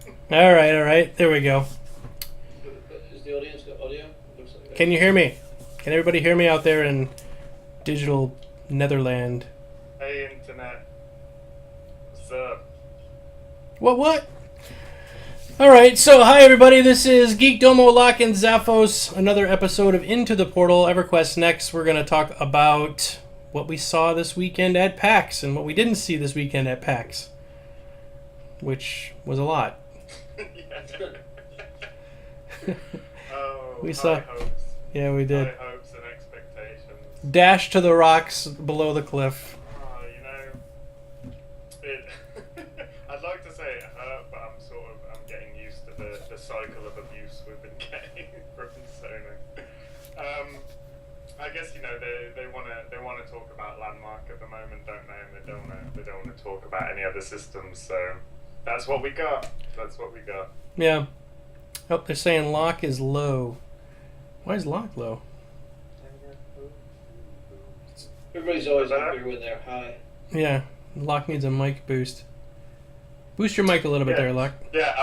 All right. There we go. Is the audience got audio? Looks like Can you hear me? Can everybody hear me out there in digital Netherland? Hey, internet. What's up? What? All right, so hi everybody. This is Geek Domo Lock and Zaphos. Another episode of Into the Portal. EverQuest next. We're going to talk about what we saw this weekend at PAX and what we didn't see this weekend at PAX, which was a lot. Oh, We saw- high hopes. Yeah, we did. High hopes and expectations. Dash to the rocks below the cliff. Oh, it. I'd like to say it hurt, but I'm getting used to the cycle of abuse we've been getting from Sony. I guess they want to talk about Landmark at the moment, don't they? And they don't want to talk about any other systems. So that's what we got. Yeah. Oh, they're saying lock is low. Why is lock low? everybody's always happier when they're high. Yeah, lock needs a mic boost. Boost your mic a little bit there, Lock. Yeah,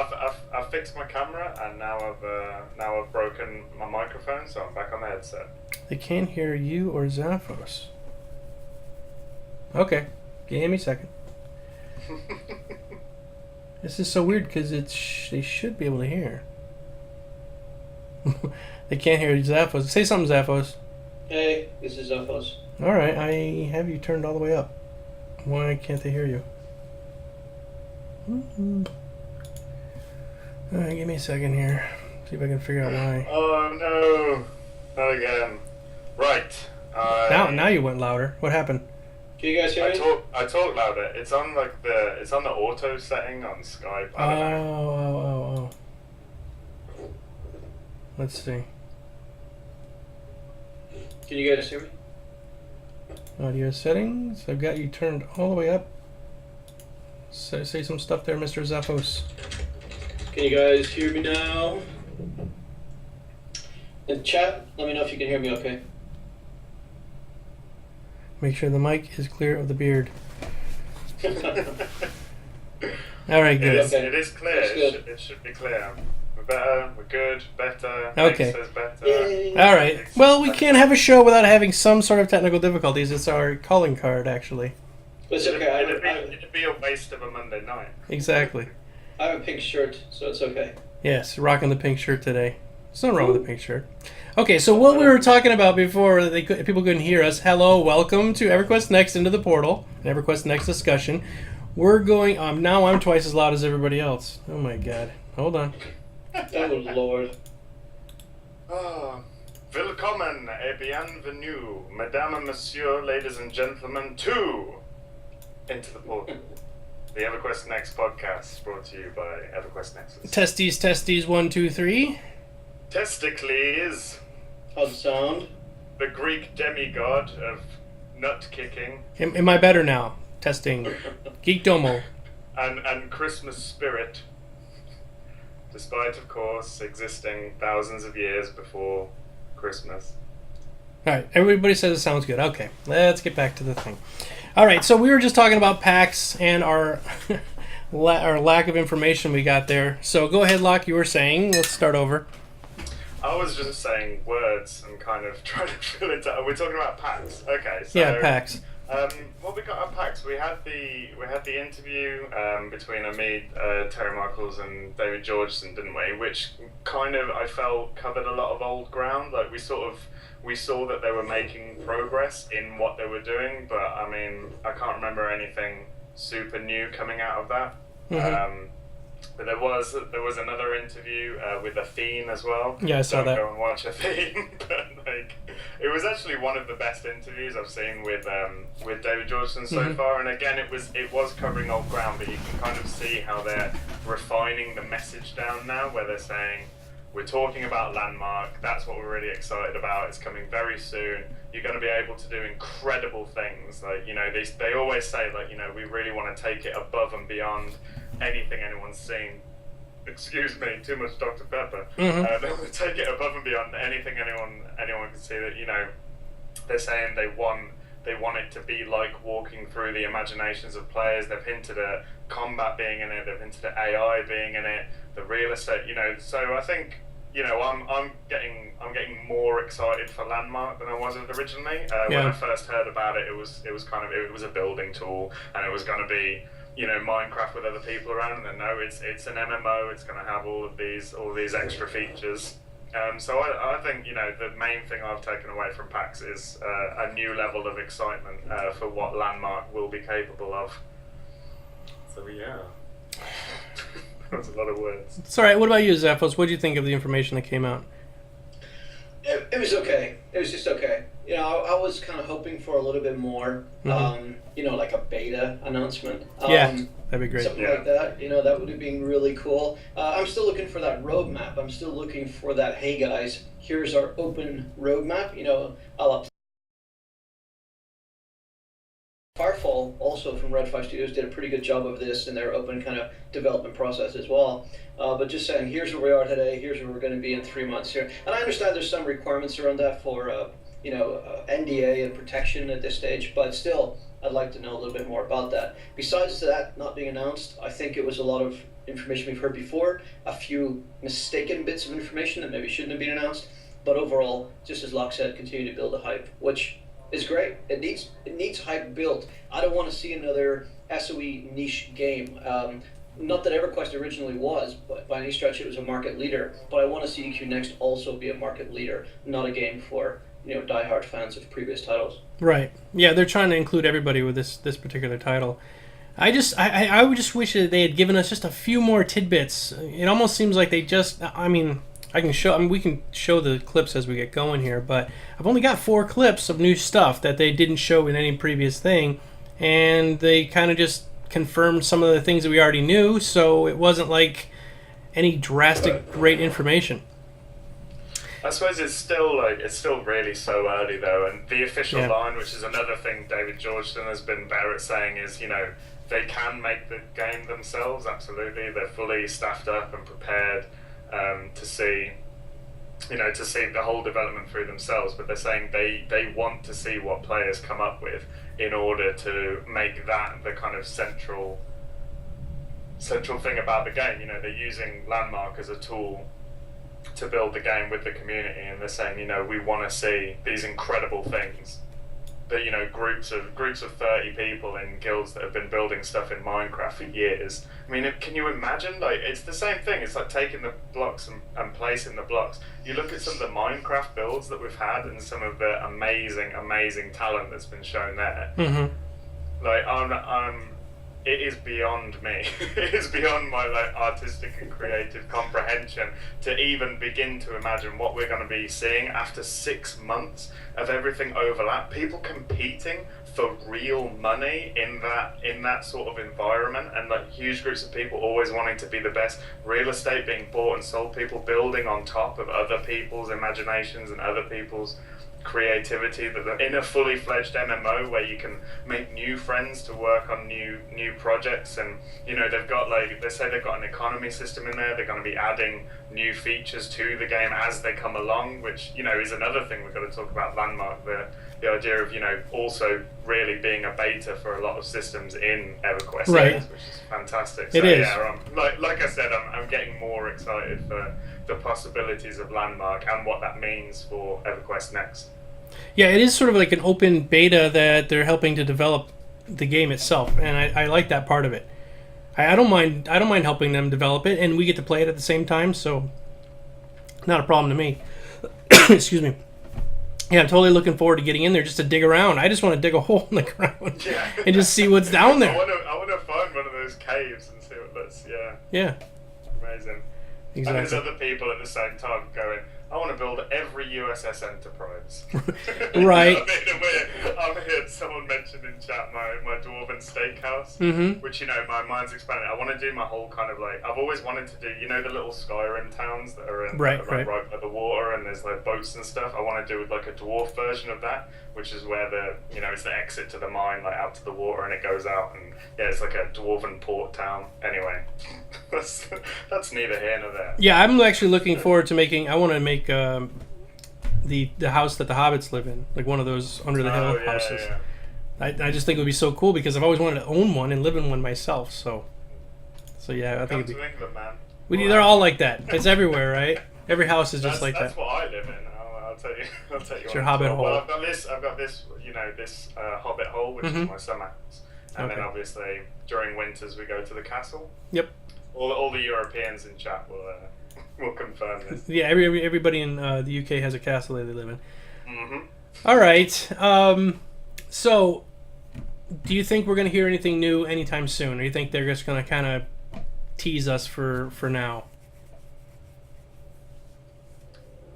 I've fixed my camera and now I've broken my microphone, so I'm back on the headset. They can't hear you or Zaphos. Okay, give me a second. This is so weird because they should be able to hear. They can't hear Zaphos. Say something, Zaphos. Hey, this is Zaphos. All right, I have you turned all the way up. Why can't they hear you? All right, give me a second here. See if I can figure out why. Oh no, not again. Right. Now you went louder. What happened? Can you guys hear me? I talk louder. It's on the auto setting on Skype. I don't know. Oh. Let's see. Can you guys hear me? Audio settings. I've got you turned all the way up. Say some stuff there, Mr. Zaphos. Can you guys hear me now? In chat, let me know if you can hear me okay. Make sure the mic is clear of the beard. All right, good. It is clear. That's good. It should be clear. We're better. We're good. Better. Okay. Says better. Yay. All right. Well, we can't have a show without having some sort of technical difficulties. It's our calling card, actually. It's okay. It'd be a waste of a Monday night. Exactly. I have a pink shirt, so it's okay. Yes, rocking the pink shirt today. There's nothing wrong with the pink shirt. Okay, so what we were talking about before people couldn't hear us. Hello, welcome to EverQuest Next Into the Portal, an EverQuest Next discussion. We're going. Now I'm twice as loud as everybody else. Oh my God! Hold on. Oh Lord. Ah, willkommen et bienvenue, mesdames et messieurs, ladies and gentlemen, to Into the Portal, the EverQuest Next podcast, brought to you by EverQuest Nexus. Testes, 1, 2, 3. Testicles, How's it sound? the Greek demigod of nut kicking, Am I better now? Testing. Geek Domo. and Christmas spirit, despite, of course, existing thousands of years before Christmas. All right, everybody says it sounds good. Okay, let's get back to the thing. All right, so we were just talking about PAX and our our lack of information we got there. So go ahead, Locke. You were saying. Let's start over. I was just saying words and kind of trying to fill into. We're talking about PAX. Okay, so Yeah, PAX. What we got at PAX, we had the interview between Terry Michaels and David Georgeson, didn't we? Which kind of I felt covered a lot of old ground. Like we saw that they were making progress in what they were doing, but I mean I can't remember anything super new coming out of that. Mm-hmm. But there was another interview with Athene as well. Yeah, I saw Don't that. go and watch Athene, but it was actually one of the best interviews I've seen with David Georgeson so Mhm. far. And again, it was covering old ground, but you can kind of see how they're refining the message down now, where they're saying we're talking about Landmark. That's what we're really excited about. It's coming very soon. You're going to be able to do incredible things. Like they always say we really want to take it above and beyond anything anyone's seen. Excuse me, too much Dr. Pepper. Mhm. They want to take it above and beyond anything anyone can see. That they're saying they want They want it to be like walking through the imaginations of players. They've hinted at combat being in it. They've hinted at AI being in it. The real estate, So I think, I'm getting more excited for Landmark than I was originally. When I first heard about it, it was a building tool, and it was going to be, Minecraft with other people around. And then no, it's an MMO. It's going to have all of these extra features. So I think, the main thing I've taken away from PAX is a new level of excitement for what Landmark will be capable of. So yeah, that was a lot of words. It's all right. What about you, Zaphos? What did you think of the information that came out? It was okay. It was just okay. I was kind of hoping for a little bit more, like a beta announcement. That'd be great. Something like that. That would have been really cool. I'm still looking for that roadmap. I'm still looking for that, hey guys, here's our open roadmap. A la Starfall, also from Red 5 Studios, did a pretty good job of this in their open kind of development process as well. But just saying, here's where we are today, here's where we're going to be in 3 months here. And I understand there's some requirements around that for, NDA and protection at this stage, but still, I'd like to know a little bit more about that. Besides that not being announced, I think it was a lot of information we've heard before, a few mistaken bits of information that maybe shouldn't have been announced, but overall, just as Locke said, continue to build the hype, which is great. It needs hype built. I don't want to see another SOE niche game. Not that EverQuest originally was, but by any stretch it was a market leader, but I want to see EQNexus also be a market leader, not a game for diehard fans of previous titles. Right. Yeah, they're trying to include everybody with this particular title. I would just wish that they had given us just a few more tidbits. It almost seems like they just, we can show the clips as we get going here, but I've only got 4 clips of new stuff that they didn't show in any previous thing, and they kind of just confirmed some of the things that we already knew, so it wasn't like any drastic great information. I suppose it's still really so early though, and the official line, which is another thing David Georgeton has been better at saying, is they can make the game themselves. Absolutely, they're fully staffed up and prepared to see the whole development through themselves. But they're saying they want to see what players come up with in order to make that the kind of central thing about the game. They're using Landmark as a tool to build the game with the community, and they're saying, we want to see these incredible things that, groups of 30 people in guilds that have been building stuff in Minecraft for years. I mean, can you imagine? It's the same thing. It's like taking the blocks and placing the blocks. You look at some of the Minecraft builds that we've had and some of the amazing talent that's been shown there. Mm-hmm. It is beyond me. It is beyond my artistic and creative comprehension to even begin to imagine what we're going to be seeing after 6 months of everything overlap. People competing for real money in that sort of environment, and huge groups of people always wanting to be the best. Real estate being bought and sold. People building on top of other people's imaginations and other people's creativity, but in a fully fledged MMO where you can make new friends to work on new projects. And they've got they say they've got an economy system in there. They're going to be adding new features to the game as they come along, which is another thing we've got to talk about Landmark, the idea of also really being a beta for a lot of systems in EverQuest, right, which is fantastic. It is. Yeah, like I said, I'm getting more excited for the possibilities of Landmark and what that means for EverQuest Next. Yeah, it is sort of like an open beta that they're helping to develop the game itself, and I like that part of it. I don't mind helping them develop it, and we get to play it at the same time, so not a problem to me. Excuse me. Yeah, I'm totally looking forward to getting in there just to dig around. I just want to dig a hole in the ground and just see what's down there. I want to find one of those caves and see what that's. Yeah. Amazing. Exactly. And there's other people at the same time going, I want to build every USS Enterprise. Right. I've heard someone mention in chat my Dwarven Steakhouse, mm-hmm. which, my mind's expanding. I want to do my whole kind of I've always wanted to do, the little Skyrim towns that are right by the water, and there's boats and stuff. I want to do a dwarf version of that, which is where it's the exit to the mine, out to the water, and it goes out, and it's like a Dwarven port town. Anyway, that's neither here nor there. Yeah, I'm actually looking forward to I want to make the the house that the hobbits live in, like one of those under the hill houses. Yeah. I just think it would be so cool because I've always wanted to own one and live in one myself. So yeah, I think Come to England, man. they're all like that. It's everywhere, right? Every house is just like that's that. what I live in. I'll tell you. I'll tell you. It's your hobbit hole. Well, I've got this. This hobbit hole, which is my summer house, and then obviously during winters we go to the castle. Yep. All the Europeans in chat will confirm this. Yeah, everybody in the UK has a castle that they live in. Mm-hmm. All right. So, do you think we're going to hear anything new anytime soon, or do you think they're just going to kind of tease us for now?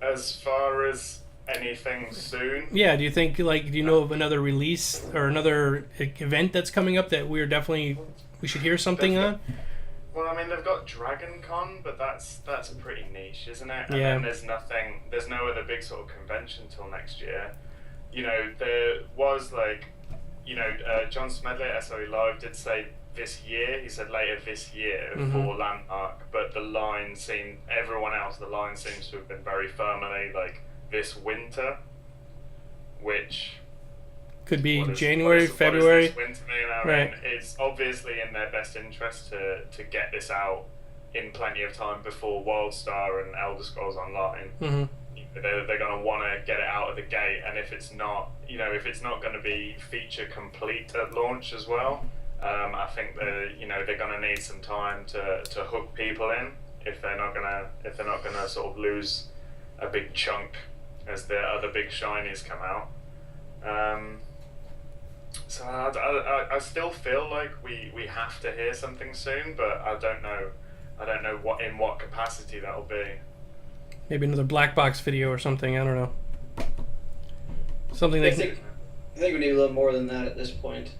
As far as anything soon? Yeah. Do you think do you know of another release or another event that's coming up that we should hear something on? Well, I mean, they've got Dragon Con, but that's pretty niche, isn't it? And Yeah. then there's no other big sort of convention till next year. There was John Smedley at SOE Live did say this year. He said later this year for Landmark, but the line seems to have been very firmly this winter, which could be January, February. What does this winter mean? I Right. mean, it's obviously in their best interest to get this out in plenty of time before WildStar and Elder Scrolls Online. Mm-hmm. They're going to want to get it out of the gate, and if it's not going to be feature complete at launch as well, I think they're going to need some time to hook people in if they're not gonna sort of lose a big chunk as the other big shinies come out. So I still feel like we have to hear something soon, but I don't know what capacity that'll be. Maybe another black box video or something. I don't know. Something I that. think we need a little more than that at this point.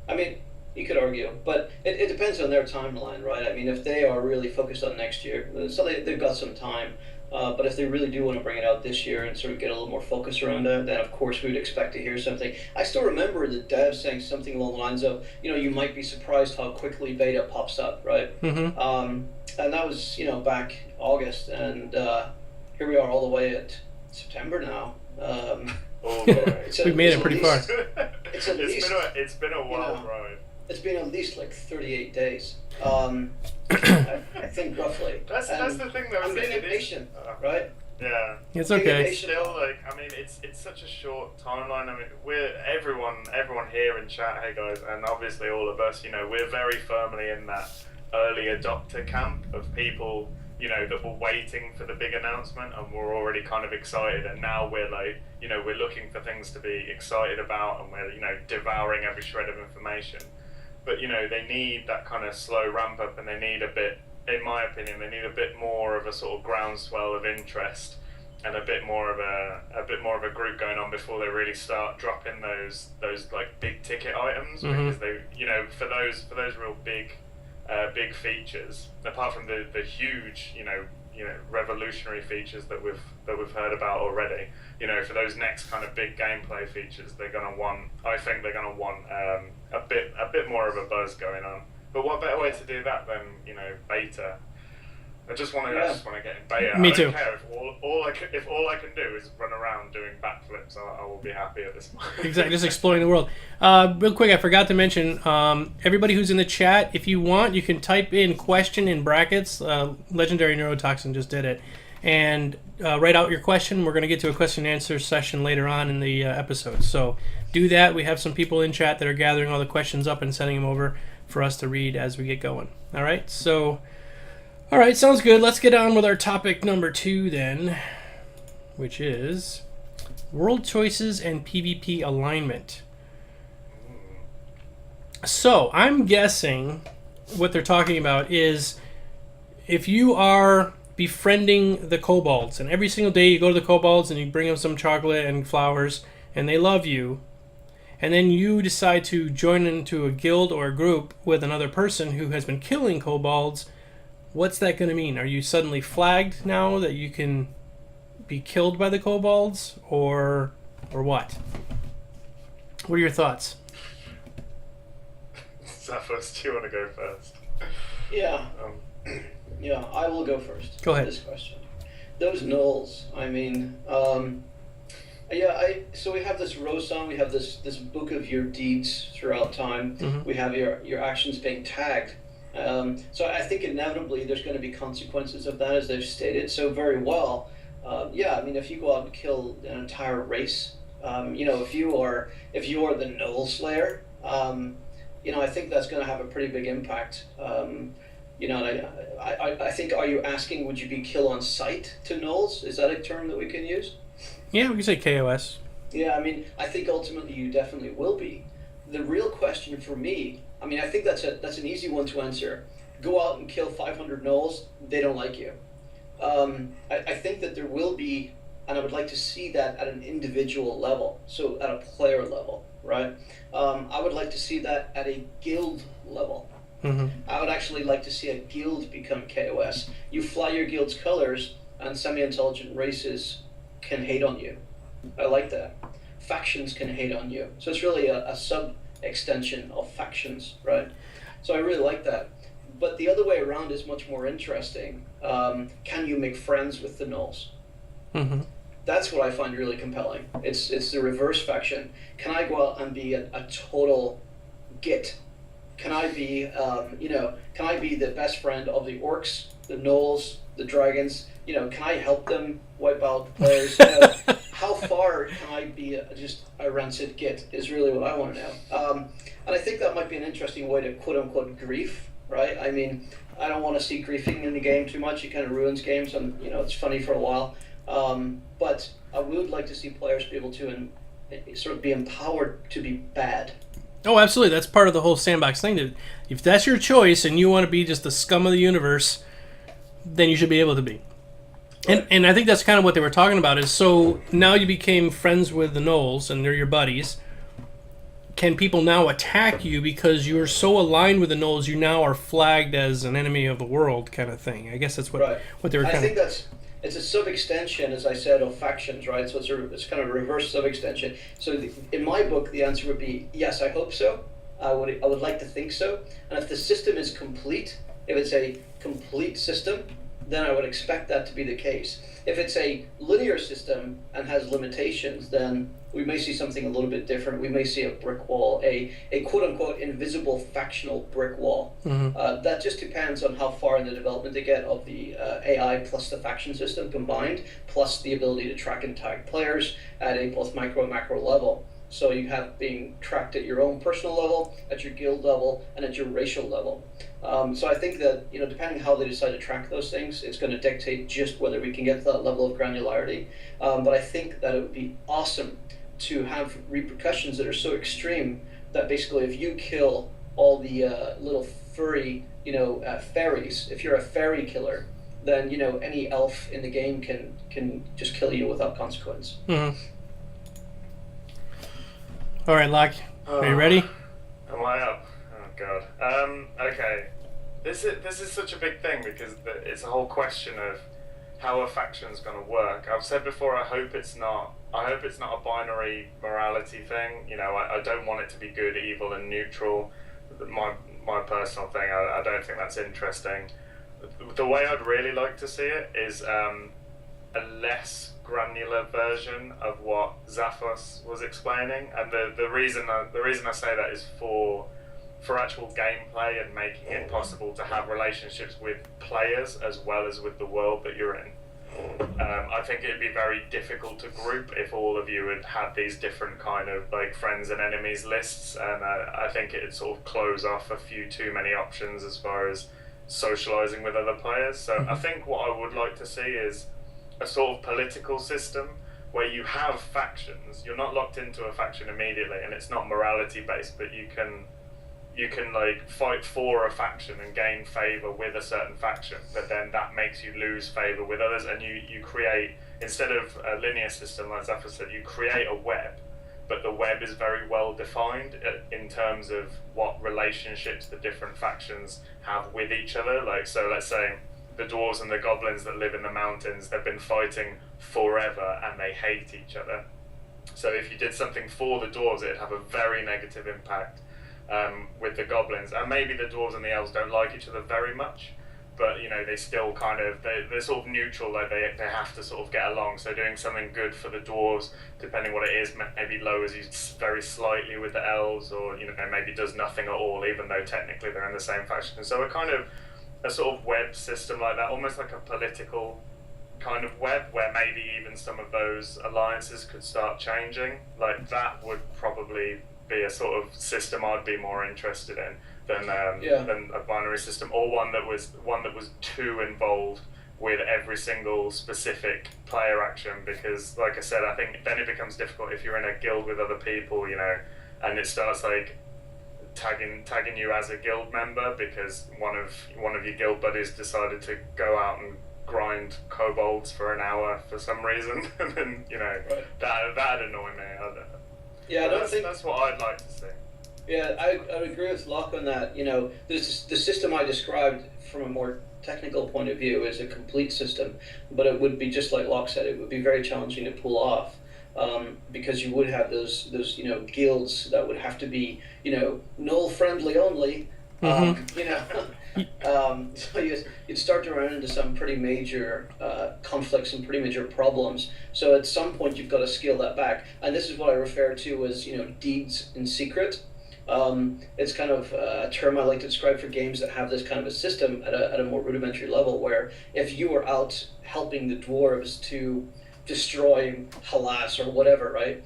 I mean, you could argue, but it depends on their timeline, right? I mean, if they are really focused on next year, so they've got some time. But if they really do want to bring it out this year and sort of get a little more focus around that, then of course we would expect to hear something. I still remember the dev saying something along the lines of, you might be surprised how quickly beta pops up, right? Mm-hmm. And that was, back August, and here we are all the way at September now. We've made it pretty far. It's been a wild ride. It's been at least 38 days. I think roughly. That's the thing though. I'm getting impatient, right? Yeah. It's okay. Still, it's such a short timeline. I mean, we're everyone here in chat. Hey guys, and obviously all of us. We're very firmly in that early adopter camp of people. That were waiting for the big announcement, and we're already kind of excited. And now we're we're looking for things to be excited about, and we're devouring every shred of information. But they need that kind of slow ramp up, and they need a bit, in my opinion, they need a bit more of a sort of groundswell of interest, and a bit more of a group going on before they really start dropping those big ticket items. Mm-hmm. Because they for those real big features, apart from the huge revolutionary features that we've heard about already, for those next kind of big gameplay features, I think they're gonna want a bit more of a buzz going on. But what better way to do that than beta? I just want to get in beta. Me I too. don't care if all I can do is run around doing backflips. I will be happy at this point. Exactly, just exploring the world. Real quick, I forgot to mention, everybody who's in the chat, if you want, you can type in question in brackets. Legendary Neurotoxin just did it. And write out your question. We're going to get to a question and answer session later on in the episode. So do that. We have some people in chat that are gathering all the questions up and sending them over for us to read as we get going. All right, so... All right, sounds good. Let's get on with our topic number 2 then, which is world choices and PvP alignment. So I'm guessing what they're talking about is if you are befriending the kobolds, and every single day you go to the kobolds and you bring them some chocolate and flowers, and they love you, and then you decide to join into a guild or a group with another person who has been killing kobolds, what's that going to mean? Are you suddenly flagged now that you can be killed by the kobolds, or what? What are your thoughts? Zaphos, do you want to go first? Yeah. Yeah, I will go first. Go ahead. This question. Those gnolls. I mean, yeah. So we have this row song. We have this book of your deeds throughout time. We have your actions being tagged. So I think inevitably there's going to be consequences of that, as they've stated so very well. Yeah, I mean, if you go out and kill an entire race, if you are the Knoll Slayer, I think that's going to have a pretty big impact. And I think, are you asking, would you be kill on sight to Knolls? Is that a term that we can use? Yeah, we can say KOS. Yeah, I mean, I think ultimately you definitely will be. The real question for me, I mean, I think that's an easy one to answer. Go out and kill 500 Knolls, they don't like you. I think that there will be, and I would like to see that at an individual level, so at a player level, right? I would like to see that at a guild level. I would actually like to see a guild become KOS. You fly your guild's colors, and semi-intelligent races can hate on you. I like that. Factions can hate on you. So it's really a sub-extension of factions, right? So I really like that. But the other way around is much more interesting. Can you make friends with the Knolls? That's what I find really compelling. It's the reverse faction. Can I go out and be a total git? Can I be, can I be the best friend of the orcs, the Knolls, the dragons? Can I help them wipe out players? How far can I be just a rancid git is really what I want to know. And I think that might be an interesting way to quote-unquote grief, right? I mean, I don't want to see griefing in the game too much. It kind of ruins games, and it's funny for a while. But I would like to see players be able to sort of be empowered to be bad. Oh, absolutely. That's part of the whole sandbox thing. If that's your choice and you want to be just the scum of the universe, then you should be able to be. Right. And I think that's kind of what they were talking about is, so now you became friends with the Knolls and they're your buddies. Can people now attack you because you're so aligned with the Knolls, you now are flagged as an enemy of the world kind of thing? I guess that's what they were kind of... I think it's a sub-extension, as I said, of factions, right? So it's kind of a reverse sub-extension. So in my book, the answer would be, yes, I hope so. I would like to think so. And if the system is complete, if it's a complete system, then I would expect that to be the case. If it's a linear system and has limitations, then we may see something a little bit different. We may see a brick wall, a quote-unquote invisible factional brick wall. That just depends on how far in the development they get of the AI plus the faction system combined, plus the ability to track and tag players at a both micro and macro level. So you have being tracked at your own personal level, at your guild level, and at your racial level. So I think that, depending how they decide to track those things, it's going to dictate just whether we can get to that level of granularity. But I think that it would be awesome to have repercussions that are so extreme that basically if you kill all the little furry, fairies, if you're a fairy killer, then, any elf in the game can just kill you without consequence. All right, Locke, are you ready? Am I up? Oh God. Okay. This is such a big thing because it's a whole question of how a faction's going to work. I've said before, I hope it's not a binary morality thing. I don't want it to be good, evil, and neutral. My personal thing. I don't think that's interesting. The way I'd really like to see it is a less granular version of what Zaphos was explaining, and the reason I say that is for actual gameplay and making it possible to have relationships with players as well as with the world that you're in. I think it'd be very difficult to group if all of you had these different kind of like friends and enemies lists, and I think it'd sort of close off a few too many options as far as socializing with other players. So I think what I would like to see is a sort of political system where you have factions. You're not locked into a faction immediately, and it's not morality based, but you can like fight for a faction and gain favor with a certain faction, but then that makes you lose favor with others, and you create, instead of a linear system like Zaffa said, you create a web, but the web is very well defined in terms of what relationships the different factions have with each other. Like, so let's say the dwarves and the goblins that live in the mountains, they've been fighting forever and they hate each other. So if you did something for the dwarves, it'd have a very negative impact with the goblins. And maybe the dwarves and the elves don't like each other very much, but they still kind of they're sort of neutral. Like they have to sort of get along. So doing something good for the dwarves, depending what it is, maybe lowers you very slightly with the elves, or maybe does nothing at all, even though technically they're in the same faction. So a kind of a sort of web system like that, almost like a political kind of web, where maybe even some of those alliances could start changing. Like that would probably be a sort of system I'd be more interested in than a binary system, or one that was too involved with every single specific player action. Because, like I said, I think then it becomes difficult if you're in a guild with other people, and it starts like tagging you as a guild member because one of your guild buddies decided to go out and grind kobolds for an hour for some reason, and then right. that'd annoy me. I don't think that's what I'd like to see. Yeah, I would agree with Locke on that. The system I described from a more technical point of view is a complete system, but it would be, just like Locke said, it would be very challenging to pull off, because you would have those guilds that would have to be null friendly only. So you'd start to run into some pretty major conflicts and pretty major problems. So at some point you've got to scale that back, and this is what I refer to as deeds in secret. It's kind of a term I like to describe for games that have this kind of a system at a more rudimentary level, where if you were out helping the dwarves to destroy Halas or whatever, right?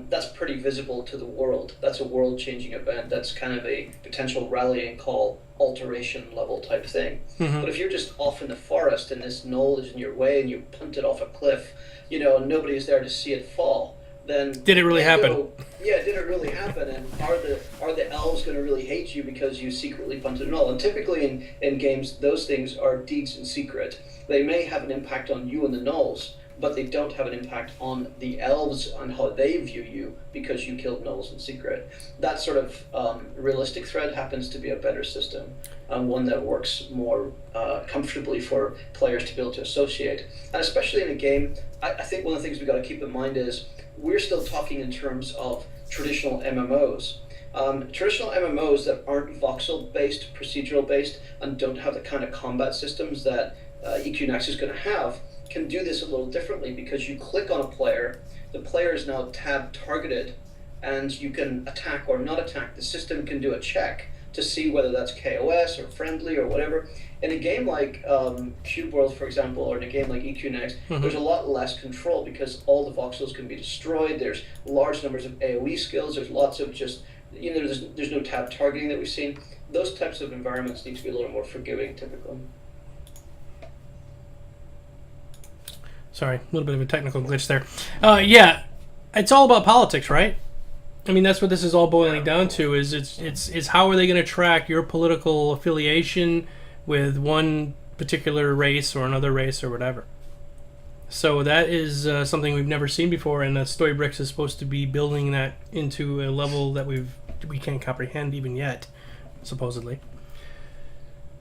That's pretty visible to the world. That's a world-changing event. That's kind of a potential rallying call, alteration level type thing. Mm-hmm. But if you're just off in the forest and this knoll is in your way and you punt it off a cliff, and nobody is there to see it fall, then did it really happen? Did it really happen? And are the elves going to really hate you because you secretly punted a knoll? And typically in games, those things are deeds in secret. They may have an impact on you and the gnolls, but they don't have an impact on the elves on how they view you because you killed gnolls in secret. That sort of realistic thread happens to be a better system, one that works more comfortably for players to be able to associate. And especially in a game, I think one of the things we've got to keep in mind is we're still talking in terms of traditional MMOs. Traditional MMOs that aren't voxel-based, procedural-based, and don't have the kind of combat systems that EQNexus is going to have, can do this a little differently, because you click on a player, the player is now tab targeted, and you can attack or not attack. The system can do a check to see whether that's KOS or friendly or whatever. In a game like Cube World, for example, or in a game like EQNexus, there's a lot less control because all the voxels can be destroyed. There's large numbers of AoE skills. There's lots of just, there's no tab targeting that we've seen. Those types of environments need to be a little more forgiving, typically. Sorry, a little bit of a technical glitch there. Yeah, it's all about politics, right? I mean, that's what this is all boiling down to. Is it's how are they going to track your political affiliation with one particular race or another race or whatever. So that is something we've never seen before, and Storybricks is supposed to be building that into a level that we can't comprehend even yet, supposedly.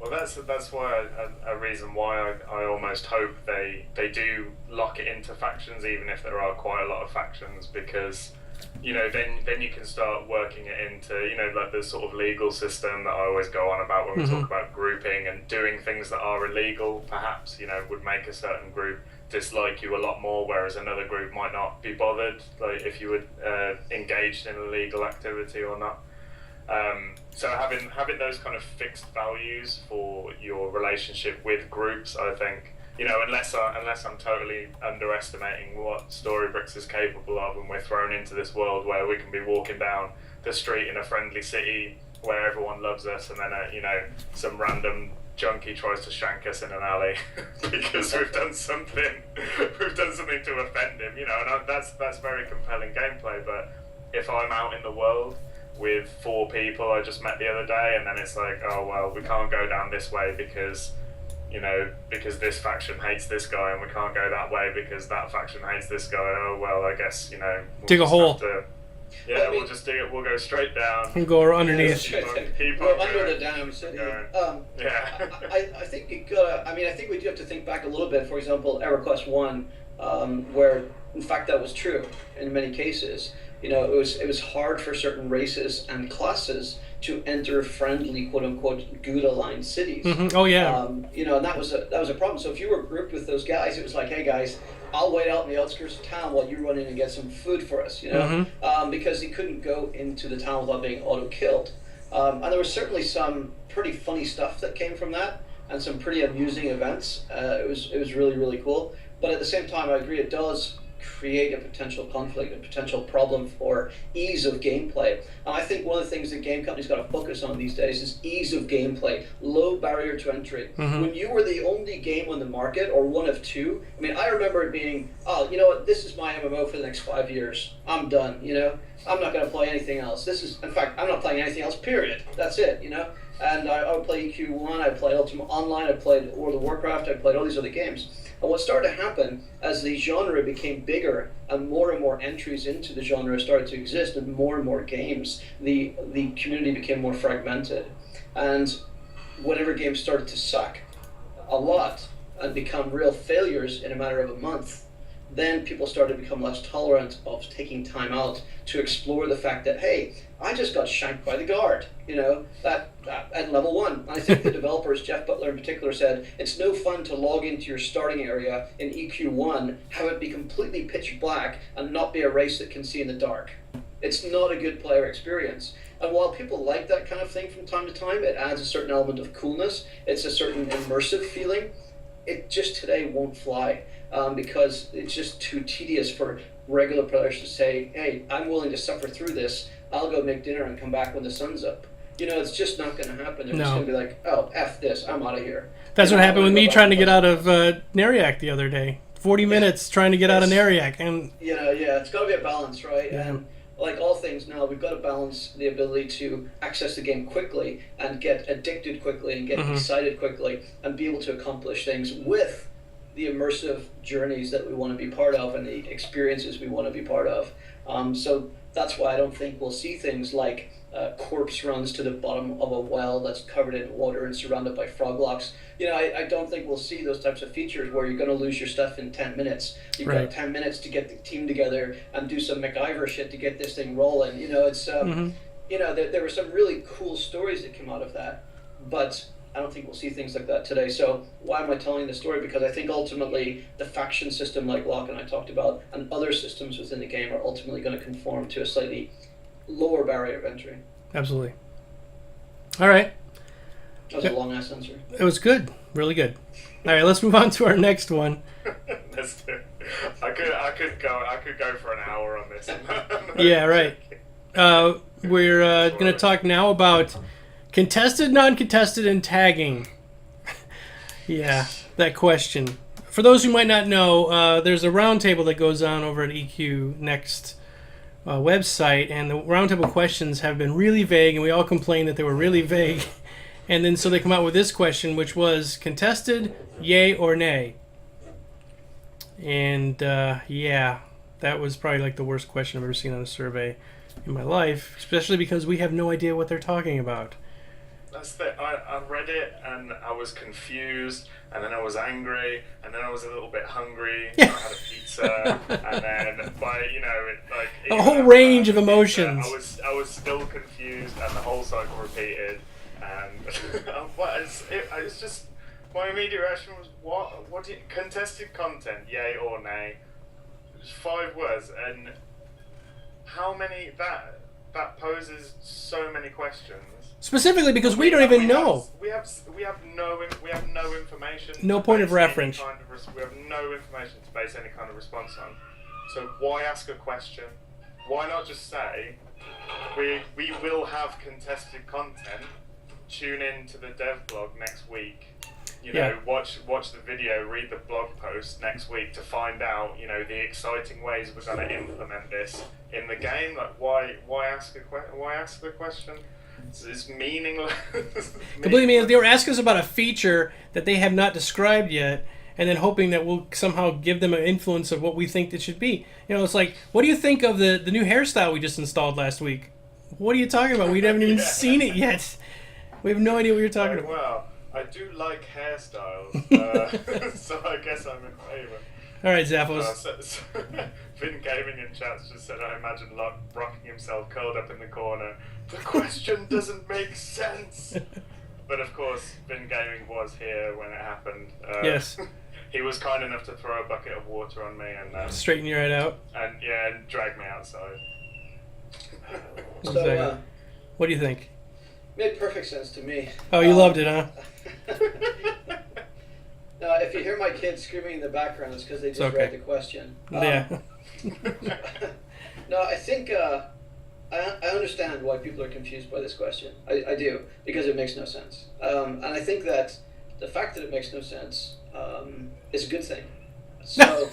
Well, that's why a reason why I almost hope they do lock it into factions, even if there are quite a lot of factions, because then you can start working it into like the sort of legal system that I always go on about when we talk about grouping, and doing things that are illegal perhaps would make a certain group dislike you a lot more, whereas another group might not be bothered, like if you were engaged in illegal activity or not. So having those kind of fixed values for your relationship with groups, I think, unless I'm totally underestimating what Storybricks is capable of, and we're thrown into this world where we can be walking down the street in a friendly city where everyone loves us, and then some random junkie tries to shank us in an alley because we've done something to offend him, and that's very compelling gameplay. But if I'm out in the world with 4 people I just met the other day, and then it's like, oh well, we can't go down this way because this faction hates this guy, and we can't go that way because that faction hates this guy. Oh well, I guess we'll dig a hole. We'll just dig it. We'll go straight down and go underneath. We're under the damn city. I think you gotta. I think we do have to think back a little bit. For example, EverQuest 1, where in fact that was true in many cases. it was hard for certain races and classes to enter friendly, quote unquote, good-aligned cities. Oh yeah. And that was a problem. So if you were grouped with those guys, it was like, hey guys, I'll wait out in the outskirts of town while you run in and get some food for us, because he couldn't go into the town without being auto-killed. And there was certainly some pretty funny stuff that came from that, and some pretty amusing events. It was really, really cool. But at the same time, I agree, it does create a potential conflict, a potential problem for ease of gameplay. And I think one of the things that game companies got to focus on these days is ease of gameplay, low barrier to entry. When you were the only game on the market, or one of two, I mean, I remember it being, oh, you know what, this is my MMO for the next 5 years. I'm done, I'm not going to play anything else. In fact, I'm not playing anything else, period. That's it, And I would play EQ1, I played Ultima Online, I played World of Warcraft, I played all these other games. And what started to happen as the genre became bigger and more entries into the genre started to exist and more games, the community became more fragmented. And whatever games started to suck a lot and become real failures in a matter of a month, then people started to become less tolerant of taking time out to explore the fact that, hey, I just got shanked by the guard, that at level 1. I think the developers, Jeff Butler in particular, said it's no fun to log into your starting area in EQ1, have it be completely pitch black, and not be a race that can see in the dark. It's not a good player experience. And while people like that kind of thing from time to time, it adds a certain element of coolness, it's a certain immersive feeling, it just today won't fly. Because it's just too tedious for regular players to say, hey, I'm willing to suffer through this, I'll go make dinner and come back when the sun's up. It's just not going to happen. They're just going to be like, oh, F this, I'm out of here. That's what happened with me trying to get out of Neriak the other day. 40 minutes trying to get out of Neriak. And it's got to be a balance, right? Yeah. And like all things now, we've got to balance the ability to access the game quickly and get addicted quickly and get excited quickly and be able to accomplish things with the immersive journeys that we want to be part of and the experiences we want to be part of. So that's why I don't think we'll see things like corpse runs to the bottom of a well that's covered in water and surrounded by frog locks. I don't think we'll see those types of features where you're going to lose your stuff in 10 minutes. You've got 10 minutes to get the team together and do some MacGyver shit to get this thing rolling. There were some really cool stories that came out of that, but I don't think we'll see things like that today. So why am I telling this story? Because I think ultimately the faction system like Locke and I talked about and other systems within the game are ultimately going to conform to a slightly lower barrier of entry. Absolutely. All right. That was a long-ass answer. It was good. Really good. All right, let's move on to our next one. Let's do it. I could go for an hour on this. Yeah, right. We're going to talk now about contested, non-contested, and tagging. Yeah, that question. For those who might not know, there's a roundtable that goes on over at EQNexus website, and the roundtable questions have been really vague, and we all complained that they were really vague. And then so they come out with this question, which was contested, yay or nay? And yeah, that was probably like the worst question I've ever seen on a survey in my life, especially because we have no idea what they're talking about. That's the I read it and I was confused, and then I was angry, and then I was a little bit hungry. I had a pizza, and then a whole range of emotions. I was still confused, and the whole cycle repeated. And it's just my immediate reaction was what do you, contested content, yay or nay? Just 5 words, and how many that poses so many questions. Specifically because we don't even know. We have no information. No point of reference. We have no information to base any kind of response on. So why ask a question? Why not just say we will have contested content? Tune in to the dev blog next week. Watch the video, read the blog post next week to find out, the exciting ways we're going to implement this in the game. Like, why ask the question? It's meaningless. Completely meaningless. They were asking us about a feature that they have not described yet, and then hoping that we'll somehow give them an influence of what we think it should be. It's like, what do you think of the new hairstyle we just installed last week? What are you talking about? We haven't even seen it yet. We have no idea what you're talking about. Well, I do like hairstyles, so I guess I'm in favour. All right, Zappos. Vin Gaming in chats just said, I imagine Locke rocking himself curled up in the corner. The question doesn't make sense. But of course, Vin Gaming was here when it happened. Yes. He was kind enough to throw a bucket of water on me and Straighten your head out. and drag me outside. So, What do you think? made perfect sense to me. Oh, you loved it, huh? Now, if you hear my kids screaming in the background, it's because they just okay. read the question. Yeah. No, I think I understand why people are confused by this question. I do, because it makes no sense. And I think that the fact that it makes no sense is a good thing. So,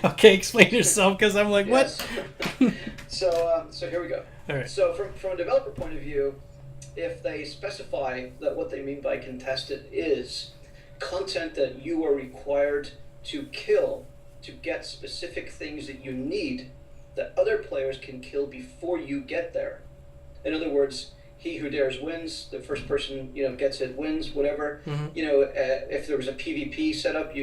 Okay, explain yourself, because I'm like, yes. what? So here we go. All right. So from a developer point of view, if they specify that what they mean by contested is content that you are required to kill to get specific things that you need that other players can kill before you get there. In other words, he who dares wins. The first person gets it wins. Whatever. Mm-hmm. If there was a PvP setup,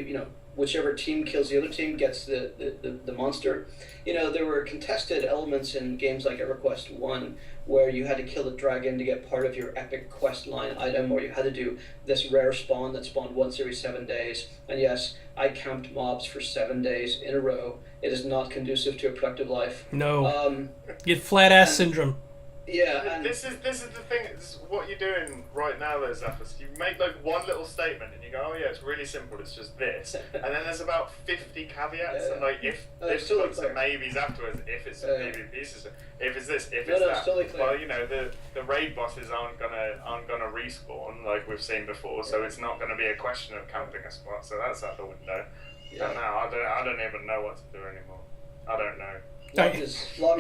whichever team kills the other team gets the monster. There were contested elements in games like EverQuest 1 where you had to kill a dragon to get part of your epic quest line item, or you had to do this rare spawn that spawned once every 7 days. And yes, I camped mobs for 7 days in a row. It is not conducive to a productive life. No. Get flat ass syndrome. Yeah, and This is the thing. This is what you're doing right now, though, Zappos. You make like one little statement, and you go, "Oh yeah, it's really simple. It's just this." And then there's about 50 caveats, and like if it's totally puts clear. some maybes afterwards. If it's a PvP system, if it's this, if No, it's no, that. it's totally clear. Well, the raid bosses aren't gonna respawn like we've seen before, so it's not gonna be a question of camping a spot. So that's out the window. Yeah. And now I don't even know what to do anymore. I don't know. Log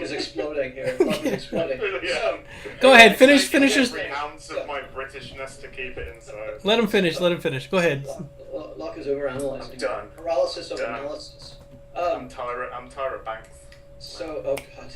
is exploding here. Log is exploding. Yeah. Go ahead, finish Taking your... every ounce of my Britishness to keep it inside. Let him finish. Go ahead. Log is overanalyzing. I'm done. Paralysis of Done. analysis. I'm Tyra Banks. So, oh god,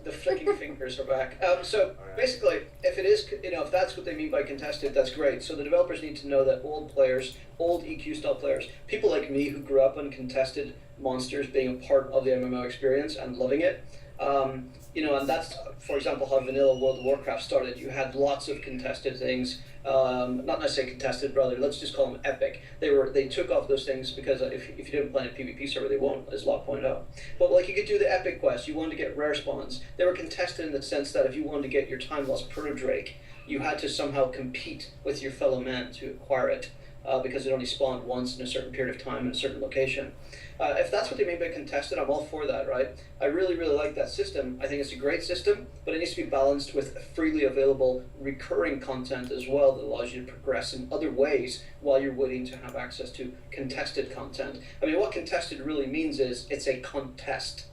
the flicking fingers are back. So basically, if it is, if that's what they mean by contested, that's great. So the developers need to know that old players, old EQ style players, people like me who grew up on contested monsters being a part of the MMO experience and loving it. And that's, for example, how vanilla World of Warcraft started. You had lots of contested things, not necessarily contested, rather, let's just call them epic. They took off those things because if you didn't play a PvP server, they won't, as Locke pointed out. But like you could do the epic quest, you wanted to get rare spawns. They were contested in the sense that if you wanted to get your time lost Proto-Drake, you had to somehow compete with your fellow man to acquire it. Because it only spawned once in a certain period of time in a certain location. If that's what they mean by contested, I'm all for that, right? I really, really like that system. I think it's a great system, but it needs to be balanced with freely available recurring content as well that allows you to progress in other ways while you're waiting to have access to contested content. I mean, what contested really means is it's a contest.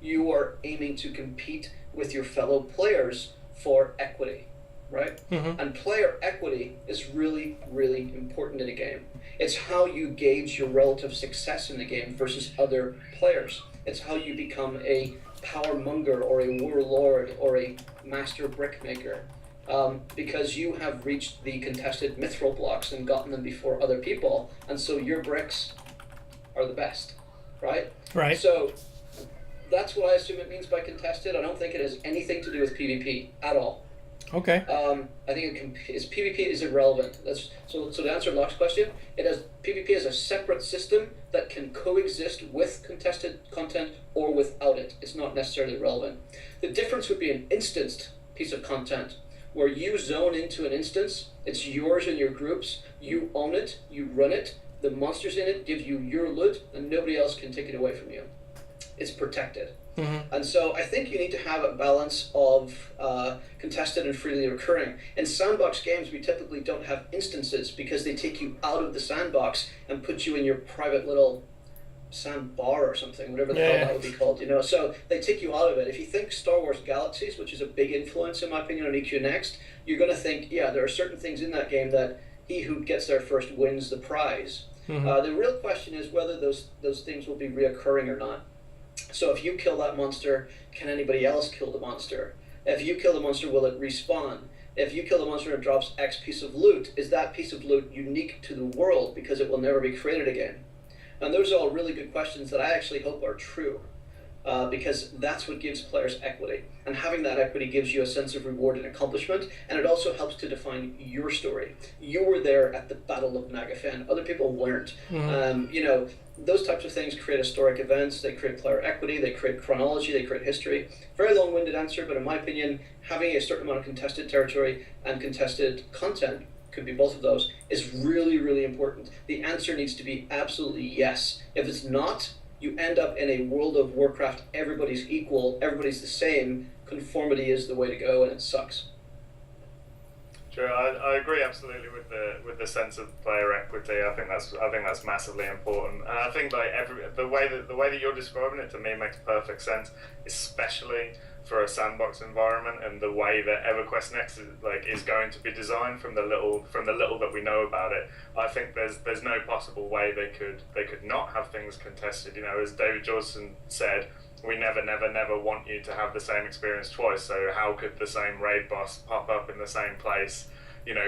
You are aiming to compete with your fellow players for equity. Right? Mm-hmm. And player equity is really, really important in a game. It's how you gauge your relative success in the game versus other players. It's how you become a power monger or a warlord or a master brickmaker. Because you have reached the contested mithril blocks and gotten them before other people, and so your bricks are the best. Right? Right. So that's what I assume it means by contested. I don't think it has anything to do with PvP at all. Okay. I think PvP is irrelevant. So to answer Locke's question, PvP is a separate system that can coexist with contested content or without it. It's not necessarily relevant. The difference would be an instanced piece of content where you zone into an instance. It's yours and your groups. You own it. You run it. The monsters in it give you your loot, and nobody else can take it away from you. It's protected. Mm-hmm. And so I think you need to have a balance of contested and freely recurring. In sandbox games, we typically don't have instances because they take you out of the sandbox and put you in your private little sandbar or something, whatever the hell that would be called, So they take you out of it. If you think Star Wars Galaxies, which is a big influence, in my opinion, on EQNexus, you're going to think, there are certain things in that game that he who gets there first wins the prize. Mm-hmm. The real question is whether those things will be reoccurring or not. So if you kill that monster, can anybody else kill the monster? If you kill the monster, will it respawn? If you kill the monster and it drops X piece of loot, is that piece of loot unique to the world because it will never be created again? And those are all really good questions that I actually hope are true. Because that's what gives players equity. And having that equity gives you a sense of reward and accomplishment, and it also helps to define your story. You were there at the Battle of Nagafen. Other people weren't. Those types of things create historic events, they create player equity, they create chronology, they create history. Very long-winded answer, but in my opinion, having a certain amount of contested territory and contested content, could be both of those, is really, really important. The answer needs to be absolutely yes. If it's not, you end up in a World of Warcraft, everybody's equal, everybody's the same, conformity is the way to go, and it sucks. Sure, I agree absolutely with the sense of player equity. I think that's massively important, and I think like the way that you're describing it to me makes perfect sense, especially for a sandbox environment and the way that EverQuest Next is going to be designed from the little that we know about it. I think there's no possible way they could not have things contested. As David Johnson said, we never want you to have the same experience twice. So how could the same raid boss pop up in the same place,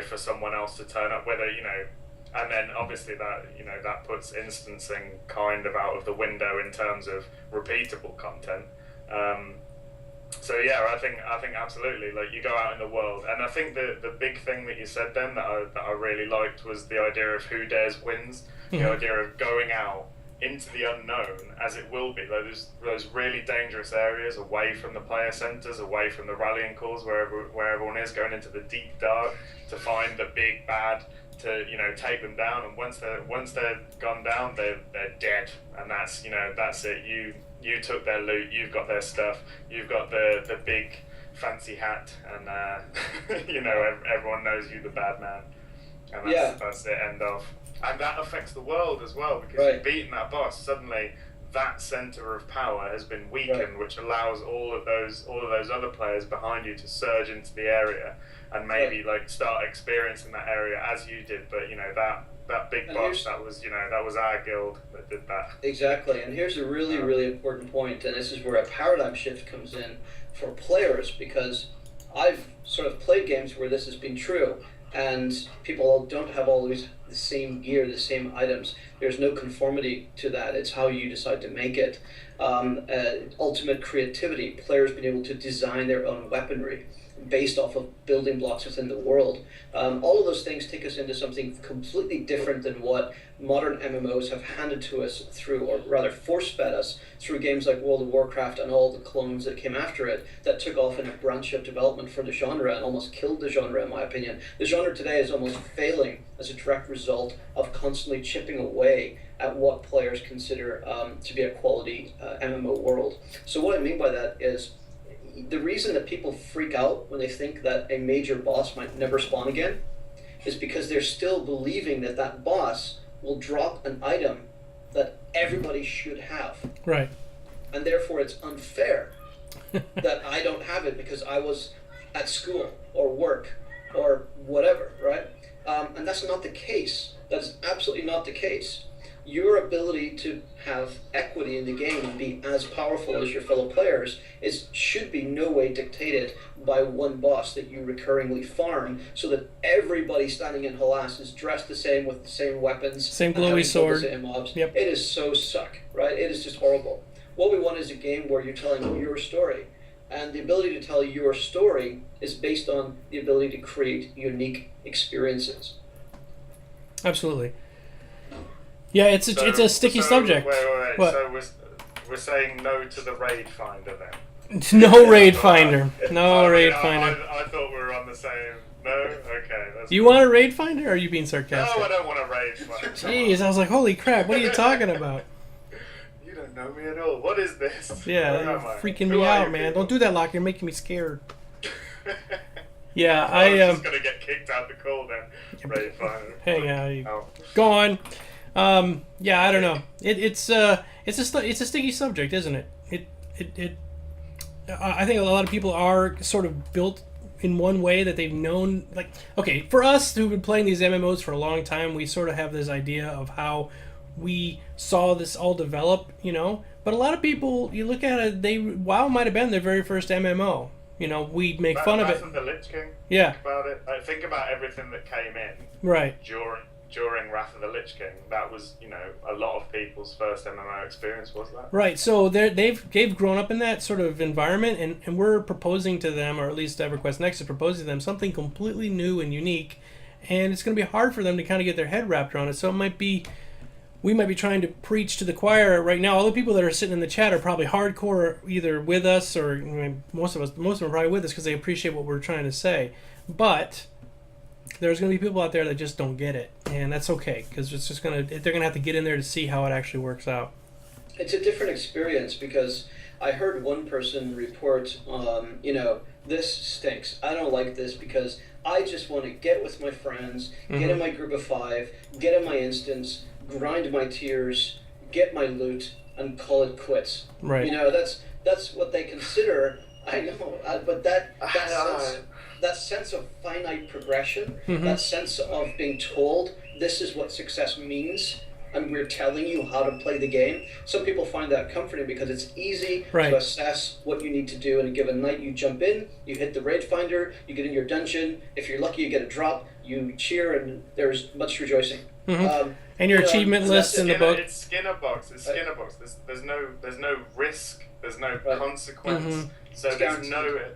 for someone else to turn up? And then obviously that puts instancing kind of out of the window in terms of repeatable content. So yeah, I think absolutely. You go out in the world, and I think the big thing that you said then that I really liked was the idea of who dares wins. The idea of going out into the unknown, as it will be. Those really dangerous areas, away from the player centres, away from the rallying calls, where everyone is, going into the deep dark to find the big bad, to take them down. And once they're gone down, they're dead, and that's it. You took their loot, you've got their stuff, you've got the big fancy hat, and everyone knows you the bad man, and that's the end of. And that affects the world as well, because you've beaten that boss. Suddenly, that center of power has been weakened, which allows all of those other players behind you to surge into the area and maybe start experiencing that area as you did. But that big boss, that was our guild that did that. Exactly, and here's a really, really important point, and this is where a paradigm shift comes in for players, because I've sort of played games where this has been true, and people don't have always the same gear, the same items. There's no conformity to that. It's how you decide to make it. Ultimate creativity, players being able to design their own weaponry based off of building blocks within the world. All of those things take us into something completely different than what modern MMOs have handed to us through, or rather force-fed us through games like World of Warcraft and all the clones that came after it that took off in a branch of development for the genre and almost killed the genre, in my opinion. The genre today is almost failing as a direct result of constantly chipping away at what players consider to be a quality MMO world. So what I mean by that is, the reason that people freak out when they think that a major boss might never spawn again is because they're still believing that that boss will drop an item that everybody should have. Right. And therefore it's unfair that I don't have it because I was at school or work or whatever, right? And that's not the case. That's absolutely not the case. Your ability to have equity in the game and be as powerful as your fellow players should be no way dictated by one boss that you recurringly farm, so that everybody standing in Halas is dressed the same with the same weapons, same glowy sword. The same mobs. Yep. It is so suck, right? It is just horrible. What we want is a game where you're telling your story, and the ability to tell your story is based on the ability to create unique experiences. Absolutely. Yeah, it's a sticky subject. Wait. What? So we're saying no to the raid finder then? No raid finder. No raid finder. I thought we were on the same. No? Okay. You want a raid finder, or are you being sarcastic? No, I don't want a raid finder. Jeez, I was like, holy crap, what are you talking about? You don't know me at all. What is this? Yeah, you're freaking me out, man. Don't do that, Locke. You're making me scared. Yeah, I'm just going to get kicked out the call then. Raid finder. Hang on. Go on. Yeah, I don't know. It's a sticky subject, isn't it? I think a lot of people are sort of built in one way that they've known. Okay, for us who've been playing these MMOs for a long time, we sort of have this idea of how we saw this all develop, But a lot of people, you look at it, WoW might have been their very first MMO. We make fun of it. The Lich King. Yeah. Think about it. Think about everything that came in. Right. during Wrath of the Lich King. That was, a lot of people's first MMO experience, was that? Right. So they've grown up in that sort of environment, and we're proposing to them, or at least EverQuest Next is proposing to them, something completely new and unique, and it's going to be hard for them to kind of get their head wrapped around it. So we might be trying to preach to the choir right now. All the people that are sitting in the chat are probably hardcore, either with us or most of them are probably with us because they appreciate what we're trying to say. But there's going to be people out there that just don't get it, and that's okay because they're going to have to get in there to see how it actually works out. It's a different experience because I heard one person report, this stinks. I don't like this because I just want to get with my friends, get in my group of 5, get in my instance, grind my tiers, get my loot, and call it quits. Right. That's what they consider. I know, but that sense of finite progression, that sense of being told this is what success means, and we're telling you how to play the game. Some people find that comforting because it's easy to assess what you need to do in a given night. You jump in, you hit the raid finder, you get in your dungeon. If you're lucky, you get a drop. You cheer, and there's much rejoicing. And your achievement list in the book. It's Skinner box. There's no risk. There's no consequence. So there's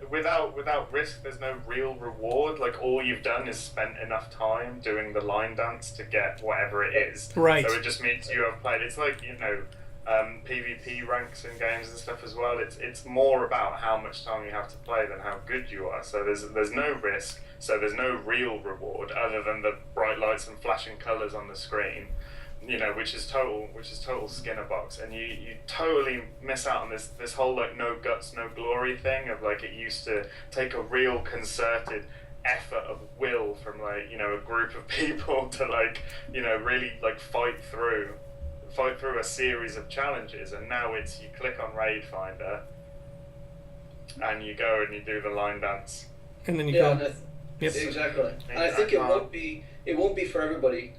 without risk. There's no real reward. Like all you've done is spent enough time doing the line dance to get whatever it is. Right. So it just means you have played. It's like PvP ranks in games and stuff as well. It's more about how much time you have to play than how good you are. So there's no risk. So there's no real reward other than the bright lights and flashing colours on the screen, which is total Skinner box, and you totally miss out on this whole like no guts, no glory thing of like it used to take a real concerted effort of will from like a group of people to really like fight through a series of challenges, and now it's you click on Raid Finder and you go and you do the line dance, and then you go. Yep. Exactly. And I think it won't be for everybody.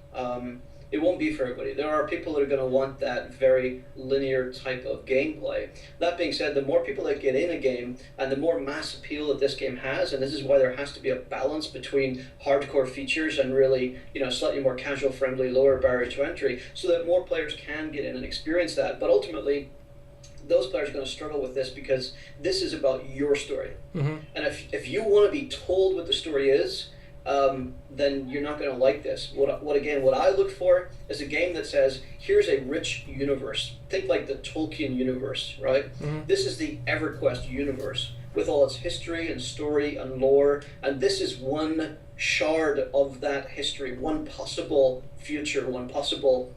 It won't be for everybody. There are people that are going to want that very linear type of gameplay. That being said, the more people that get in a game and the more mass appeal that this game has, and this is why there has to be a balance between hardcore features and really, slightly more casual friendly, lower barrier to entry, so that more players can get in and experience that. But ultimately, those players are going to struggle with this because this is about your story. And if you want to be told what the story is, then you're not going to like this. What I look for is a game that says, here's a rich universe. Think like the Tolkien universe, right? This is the EverQuest universe with all its history and story and lore, and this is one shard of that history, one possible future, one possible,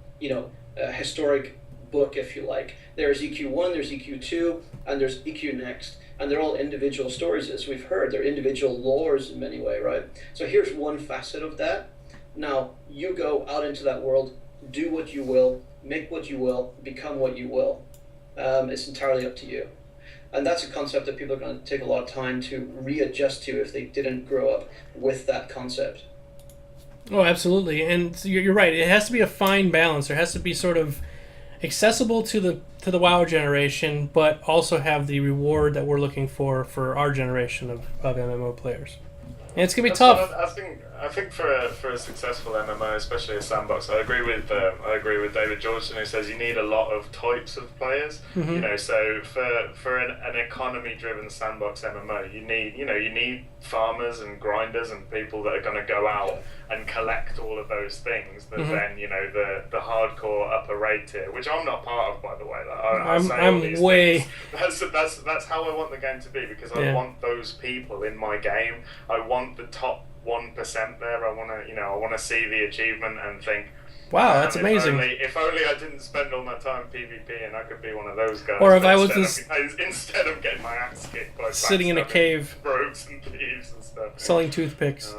historic book, if you like. There's EQ1, there's EQ2, and there's EQNexus. And they're all individual stories, as we've heard. They're individual lores in many ways, right? So here's one facet of that. Now, you go out into that world, do what you will, make what you will, become what you will. It's entirely up to you. And that's a concept that people are going to take a lot of time to readjust to if they didn't grow up with that concept. Oh, absolutely. And you're right. It has to be a fine balance. There has to be sort of accessible to the WoW generation, but also have the reward that we're looking for our generation of MMO players. And it's gonna be tough. I think for a successful MMO, especially a sandbox, I agree with David Georgeson, who says you need a lot of types of players. So for an economy-driven sandbox MMO, you need farmers and grinders and people that are going to go out and collect all of those things. That then the hardcore upper raid tier, which I'm not part of, by the way. I'm way. That's how I want the game to be, because I want those people in my game. I want the top 1% there. I want to see the achievement and think, wow, that's amazing. If only I didn't spend all my time PvP and I could be one of those guys. Or if I was instead of getting my ass kicked by sitting in a cave, rogues and thieves and stuff, selling toothpicks.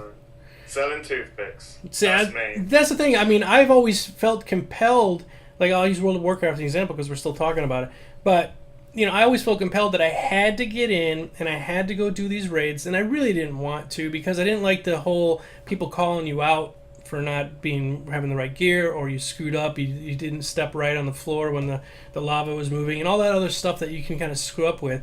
Selling toothpicks. See, that's me. That's the thing. I mean, I've always felt compelled. Like, I'll use World of Warcraft as an example because we're still talking about it, but I always felt compelled that I had to get in and I had to go do these raids, and I really didn't want to because I didn't like the whole people calling you out for not having the right gear, or you screwed up, you didn't step right on the floor when the lava was moving, and all that other stuff that you can kind of screw up with.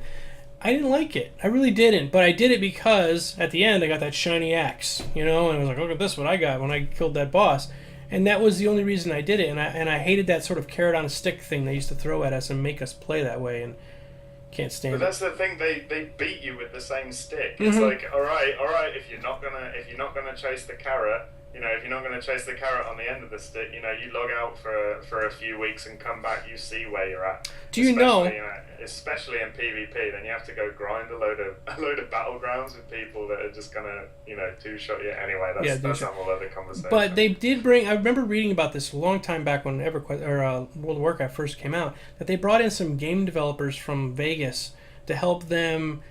I didn't like it. I really didn't, but I did it because at the end I got that shiny axe, and I was like, look at this, what I got when I killed that boss. And that was the only reason I did it. And I hated that sort of carrot on a stick thing they used to throw at us and make us play that way. And can't stand But it. that's the thing, they beat you with the same stick. It's like, all right, if you're not gonna chase the carrot, if you're not gonna chase the carrot on the end of the stick, you log out for a few weeks and come back, you see where you're at. Do you know? Especially in PvP, then you have to go grind a load of battlegrounds with people that are just gonna, two-shot you. Anyway, that's a whole other conversation. But they did bring. I remember reading about this a long time back when EverQuest or World of Warcraft first came out. That they brought in some game developers from Vegas to help them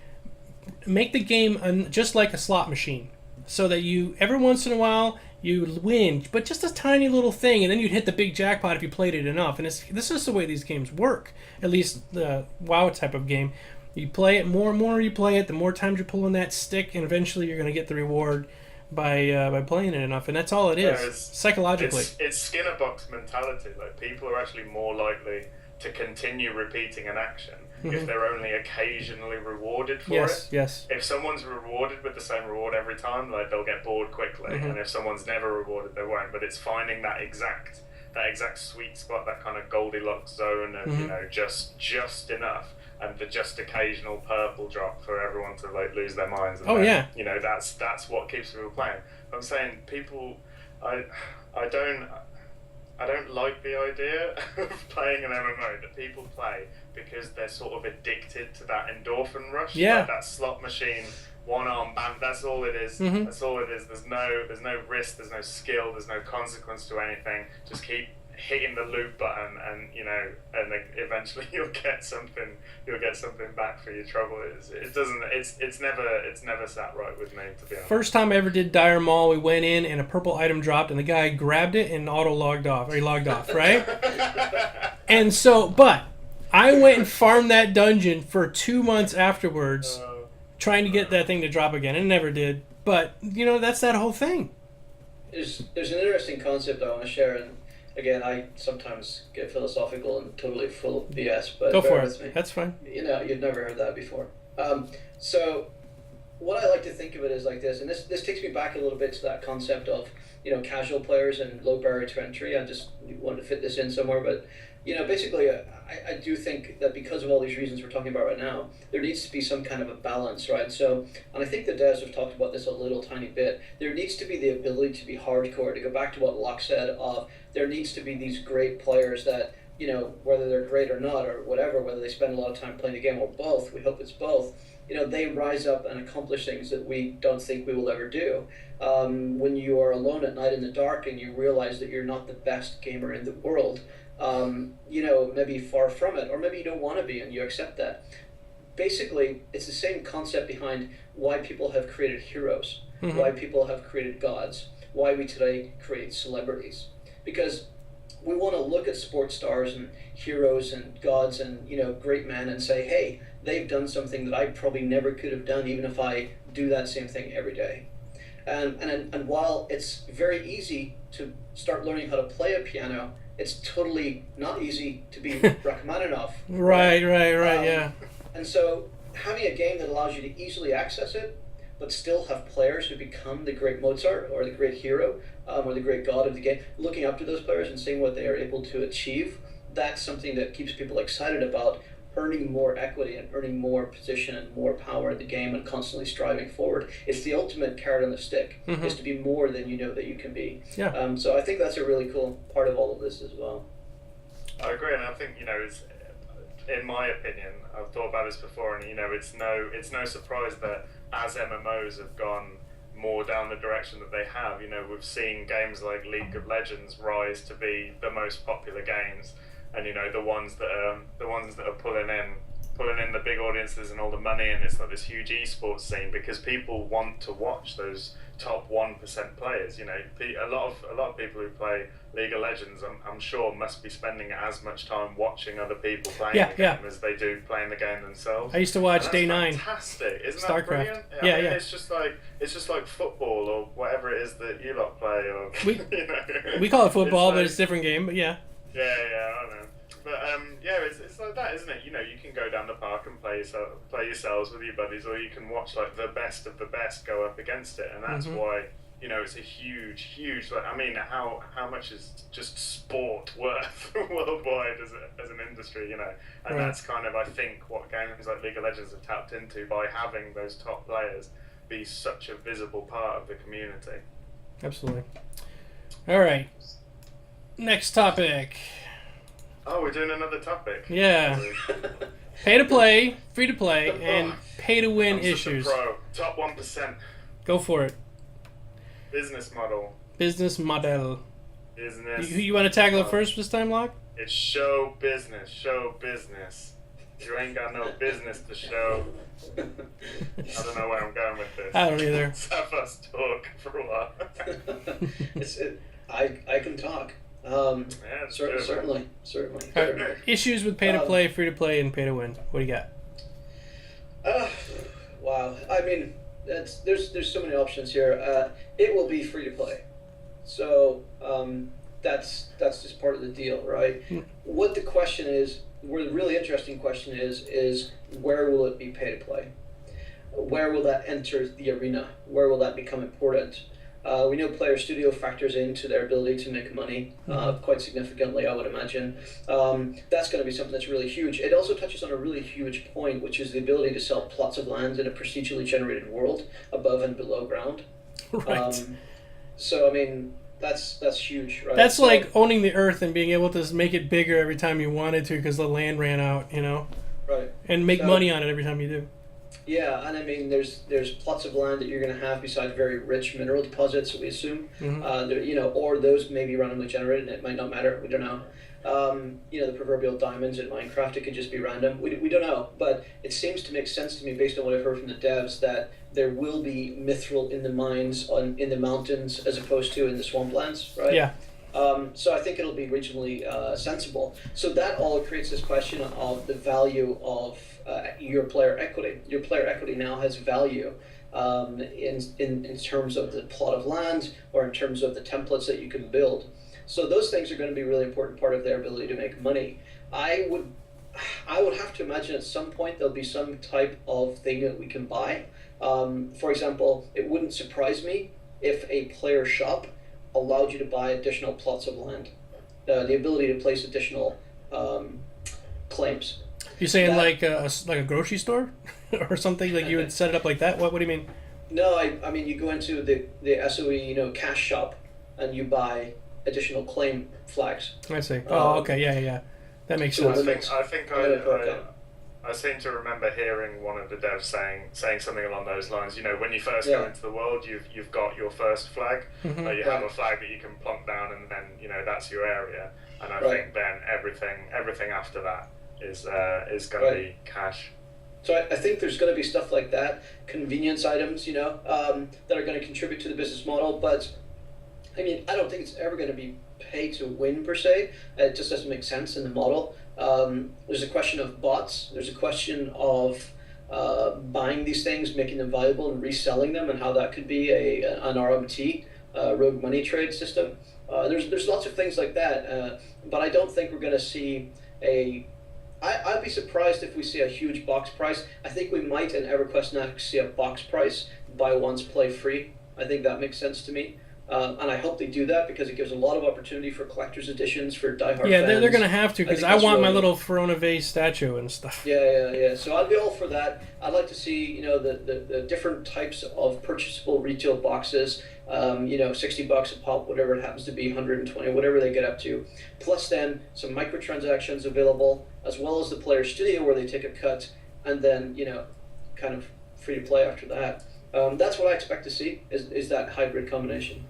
make the game just like a slot machine, so that you every once in a while you win, but just a tiny little thing, and then you'd hit the big jackpot if you played it enough. And this is the way these games work. At least the WoW type of game. You play it more and more you play it, the more times you're pulling that stick, and eventually you're going to get the reward by playing it enough. And that's all it is, psychologically. It's Skinner box mentality. Like, people are actually more likely to continue repeating an action if they're only occasionally rewarded for it. Yes. If someone's rewarded with the same reward every time, like, they'll get bored quickly, and if someone's never rewarded, they won't. But it's finding that exact sweet spot, that kind of Goldilocks zone of just enough, and the just occasional purple drop for everyone to like lose their minds. And that's what keeps people playing. I'm saying people, I don't like the idea of playing an MMO that people play because they're sort of addicted to that endorphin rush. Yeah. Like that slot machine, one arm bam, that's all it is. That's all it is. There's no risk, there's no skill, there's no consequence to anything. Just keep hitting the loop button, and and then eventually you'll get something back for your trouble. It's never sat right with me, to be honest. First time I ever did Dire Maul, we went in and a purple item dropped, and the guy grabbed it and logged off, right? And so, but I went and farmed that dungeon for 2 months afterwards, trying to get that thing to drop again, and it never did. But that's that whole thing. There's an interesting concept I want to share, and again, I sometimes get philosophical and totally full of BS, but go for it. That's fine. You've never heard that before. So what I like to think of it is like this, and this takes me back a little bit to that concept of casual players and low barrier to entry. I just wanted to fit this in somewhere, but basically, I do think that because of all these reasons we're talking about right now, there needs to be some kind of a balance, right? So, and I think the devs have talked about this a little tiny bit. There needs to be the ability to be hardcore. To go back to what Locke said, there needs to be these great players that, whether they're great or not, or whatever, whether they spend a lot of time playing the game or both, we hope it's both, they rise up and accomplish things that we don't think we will ever do. When you are alone at night in the dark and you realize that you're not the best gamer in the world, maybe far from it, or maybe you don't want to be and you accept that. Basically, it's the same concept behind why people have created heroes, why people have created gods, why we today create celebrities. Because we want to look at sports stars and heroes and gods and great men and say, hey, they've done something that I probably never could have done, even if I do that same thing every day. And while it's very easy to start learning how to play a piano, it's totally not easy to be Rachmaninoff. Right, yeah. And so having a game that allows you to easily access it, but still have players who become the great Mozart or the great hero or the great god of the game, looking up to those players and seeing what they are able to achieve, that's something that keeps people excited about earning more equity and earning more position and more power in the game and constantly striving forward. It's the ultimate carrot on the stick, is to be more than you know that you can be. Yeah. So I think that's a really cool part of all of this as well. I agree, and I think, it's, in my opinion, I've thought about this before, and it's no surprise that as MMOs have gone more down the direction that they have, we've seen games like League of Legends rise to be the most popular games, and the ones that are pulling in the big audiences and all the money, and it's like this huge esports scene because people want to watch those top 1% players. A lot of people who play League of Legends, I'm sure, must be spending as much time watching other people playing the game as they do playing the game themselves. I used to watch Day 9. Fantastic, isn't StarCraft. that brilliant? Yeah. It's just like football or whatever it is that you lot play. Or we call it football, but it's a different game. But yeah. Yeah, I know. But it's like that, isn't it? You can go down the park and play yourselves with your buddies, or you can watch like the best of the best go up against it, and that's why it's a huge. Like, I mean, how much is just sport worth worldwide as an industry? And Right. that's kind of, I think, what games like League of Legends have tapped into by having those top players be such a visible part of the community. Absolutely. All right. Next topic. Oh, we're doing another topic. Yeah. Pay to play, free to play, and pay to win I'm such a issues. pro. Top 1%. Go for it. Business model. Business model. Business. You want to tackle it first this time, Locke? It's show business. You ain't got no business to show. I don't know where I'm going with this. I don't either. Let's have us talk for a while. I can talk. Yeah, Certainly. All right. Issues with pay to play, free to play, and pay to win. What do you got? Wow. I mean, there's so many options here. It will be free to play, so that's just part of the deal, right? What the question is, where the really interesting question is where will it be pay to play? Where will that enter the arena? Where will that become important? We know Player Studio factors into their ability to make money quite significantly, I would imagine. That's going to be something that's really huge. It also touches on a really huge point, which is the ability to sell plots of land in a procedurally generated world above and below ground. Right. So, I mean, that's huge, right? That's like owning the earth and being able to make it bigger every time you wanted to because the land ran out, Right. and make money on it every time you do. Yeah, and I mean, there's plots of land that you're going to have besides very rich mineral deposits, we assume. Or those may be randomly generated, and it might not matter. We don't know. The proverbial diamonds in Minecraft, it could just be random. We don't know, but it seems to make sense to me based on what I've heard from the devs that there will be mithril in the mines in the mountains as opposed to in the swamplands, right? Yeah. So I think it'll be regionally sensible. So that all creates this question of the value of your player equity. Your player equity now has value in terms of the plot of land or in terms of the templates that you can build. So those things are going to be a really important part of their ability to make money. I would have to imagine at some point there'll be some type of thing that we can buy. For example, it wouldn't surprise me if a player shop allowed you to buy additional plots of land, the ability to place additional claims. You're saying like a grocery store or something, like you would set it up like that? What do you mean? No, I mean you go into the SOE cash shop and you buy additional claim flags. I see. Okay, yeah. That makes sense. I seem to remember hearing one of the devs saying something along those lines. When you first go into the world, you've got your first flag. You have a flag that you can plonk down, and then that's your area. And I think then everything after that is going to be cash. So I think there's going to be stuff like that, convenience items, that are going to contribute to the business model. But I mean, I don't think it's ever going to be pay to win per se. It just doesn't make sense in the model. There's a question of bots. There's a question of buying these things, making them valuable, and reselling them, and how that could be an RMT, rogue money trade system. There's lots of things like that, but I don't think we're going to see I'd be surprised if we see a huge box price. I think we might in EverQuest next see a box price, buy once, play free. I think that makes sense to me. And I hope they do that because it gives a lot of opportunity for collector's editions for diehard fans. Yeah, they're going to have to because I want my really little Verona vase statue and stuff. Yeah. So I'd be all for that. I'd like to see, the different types of purchasable retail boxes. $60 a pop, whatever it happens to be, 120, whatever they get up to. Plus then some microtransactions available, as well as the Player Studio where they take a cut, and then kind of free to play after that. That's what I expect to see is that hybrid combination.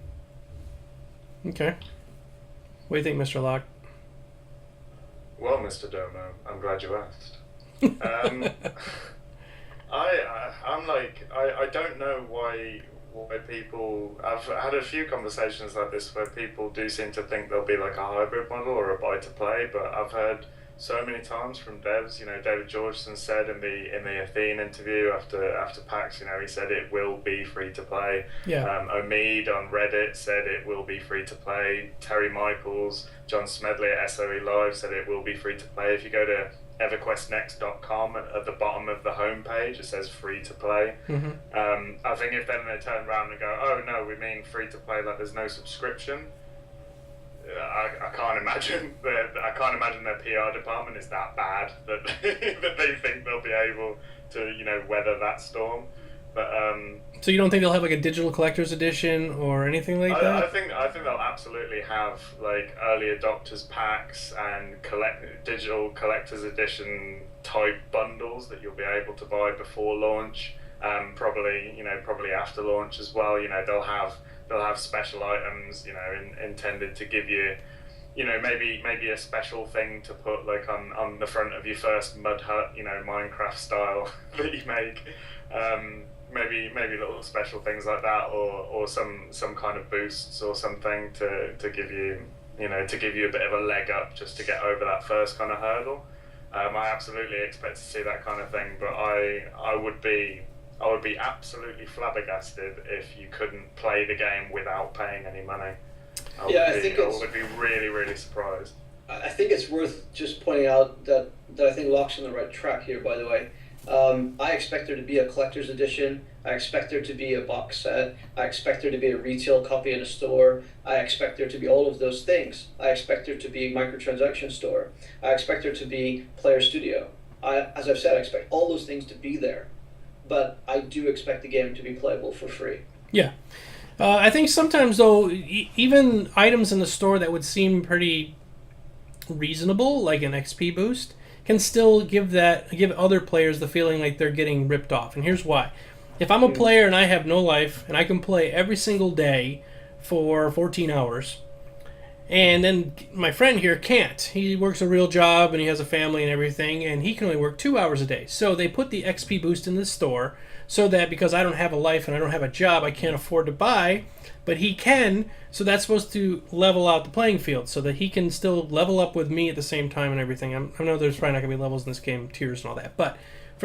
Okay. What do you think, Mr. Locke? Well, Mr. Domo, I'm glad you asked. I don't know why people. I've had a few conversations like this where people do seem to think there'll be like a hybrid model or a buy to play, but I've heard so many times from devs. David Georgeson said in the Athene interview after PAX, he said it will be free to play. Yeah. Omid on Reddit said it will be free to play. Terry Michaels, John Smedley at SOE Live said it will be free to play. If you go to EverQuestNext.com at the bottom of the homepage. It says free to play. I think if then they turn around and go, oh no, we mean free to play, like there's no subscription. I can't imagine their PR department is that bad that that they think they'll be able to weather that storm. But so you don't think they'll have like a digital collector's edition or anything like that? I think they'll absolutely have like early adopters packs and digital collector's edition type bundles that you'll be able to buy before launch. Probably after launch as well. They'll have special items, intended to give you, maybe a special thing to put like on the front of your first mud hut, Minecraft style that you make. Maybe little special things like that, or some kind of boosts or something to give you, to give you a bit of a leg up just to get over that first kind of hurdle. I absolutely expect to see that kind of thing, but I would be absolutely flabbergasted if you couldn't play the game without paying any money. I would be really, really surprised. I think it's worth just pointing out that I think Locke's on the right track here, by the way. I expect there to be a collector's edition. I expect there to be a box set. I expect there to be a retail copy in a store. I expect there to be all of those things. I expect there to be a microtransaction store. I expect there to be player studio. As I've said, I expect all those things to be there. But I do expect the game to be playable for free. Yeah. I think sometimes, though, even items in the store that would seem pretty reasonable, like an XP boost, can still give other players the feeling like they're getting ripped off. And here's why. If I'm a player and I have no life, and I can play every single day for 14 hours, and then my friend here can't. He works a real job, and he has a family and everything, and he can only work 2 hours a day. So they put the XP boost in the store so that because I don't have a life and I don't have a job, I can't afford to buy, but he can, so that's supposed to level out the playing field so that he can still level up with me at the same time and everything. I know there's probably not going to be levels in this game, tiers and all that, but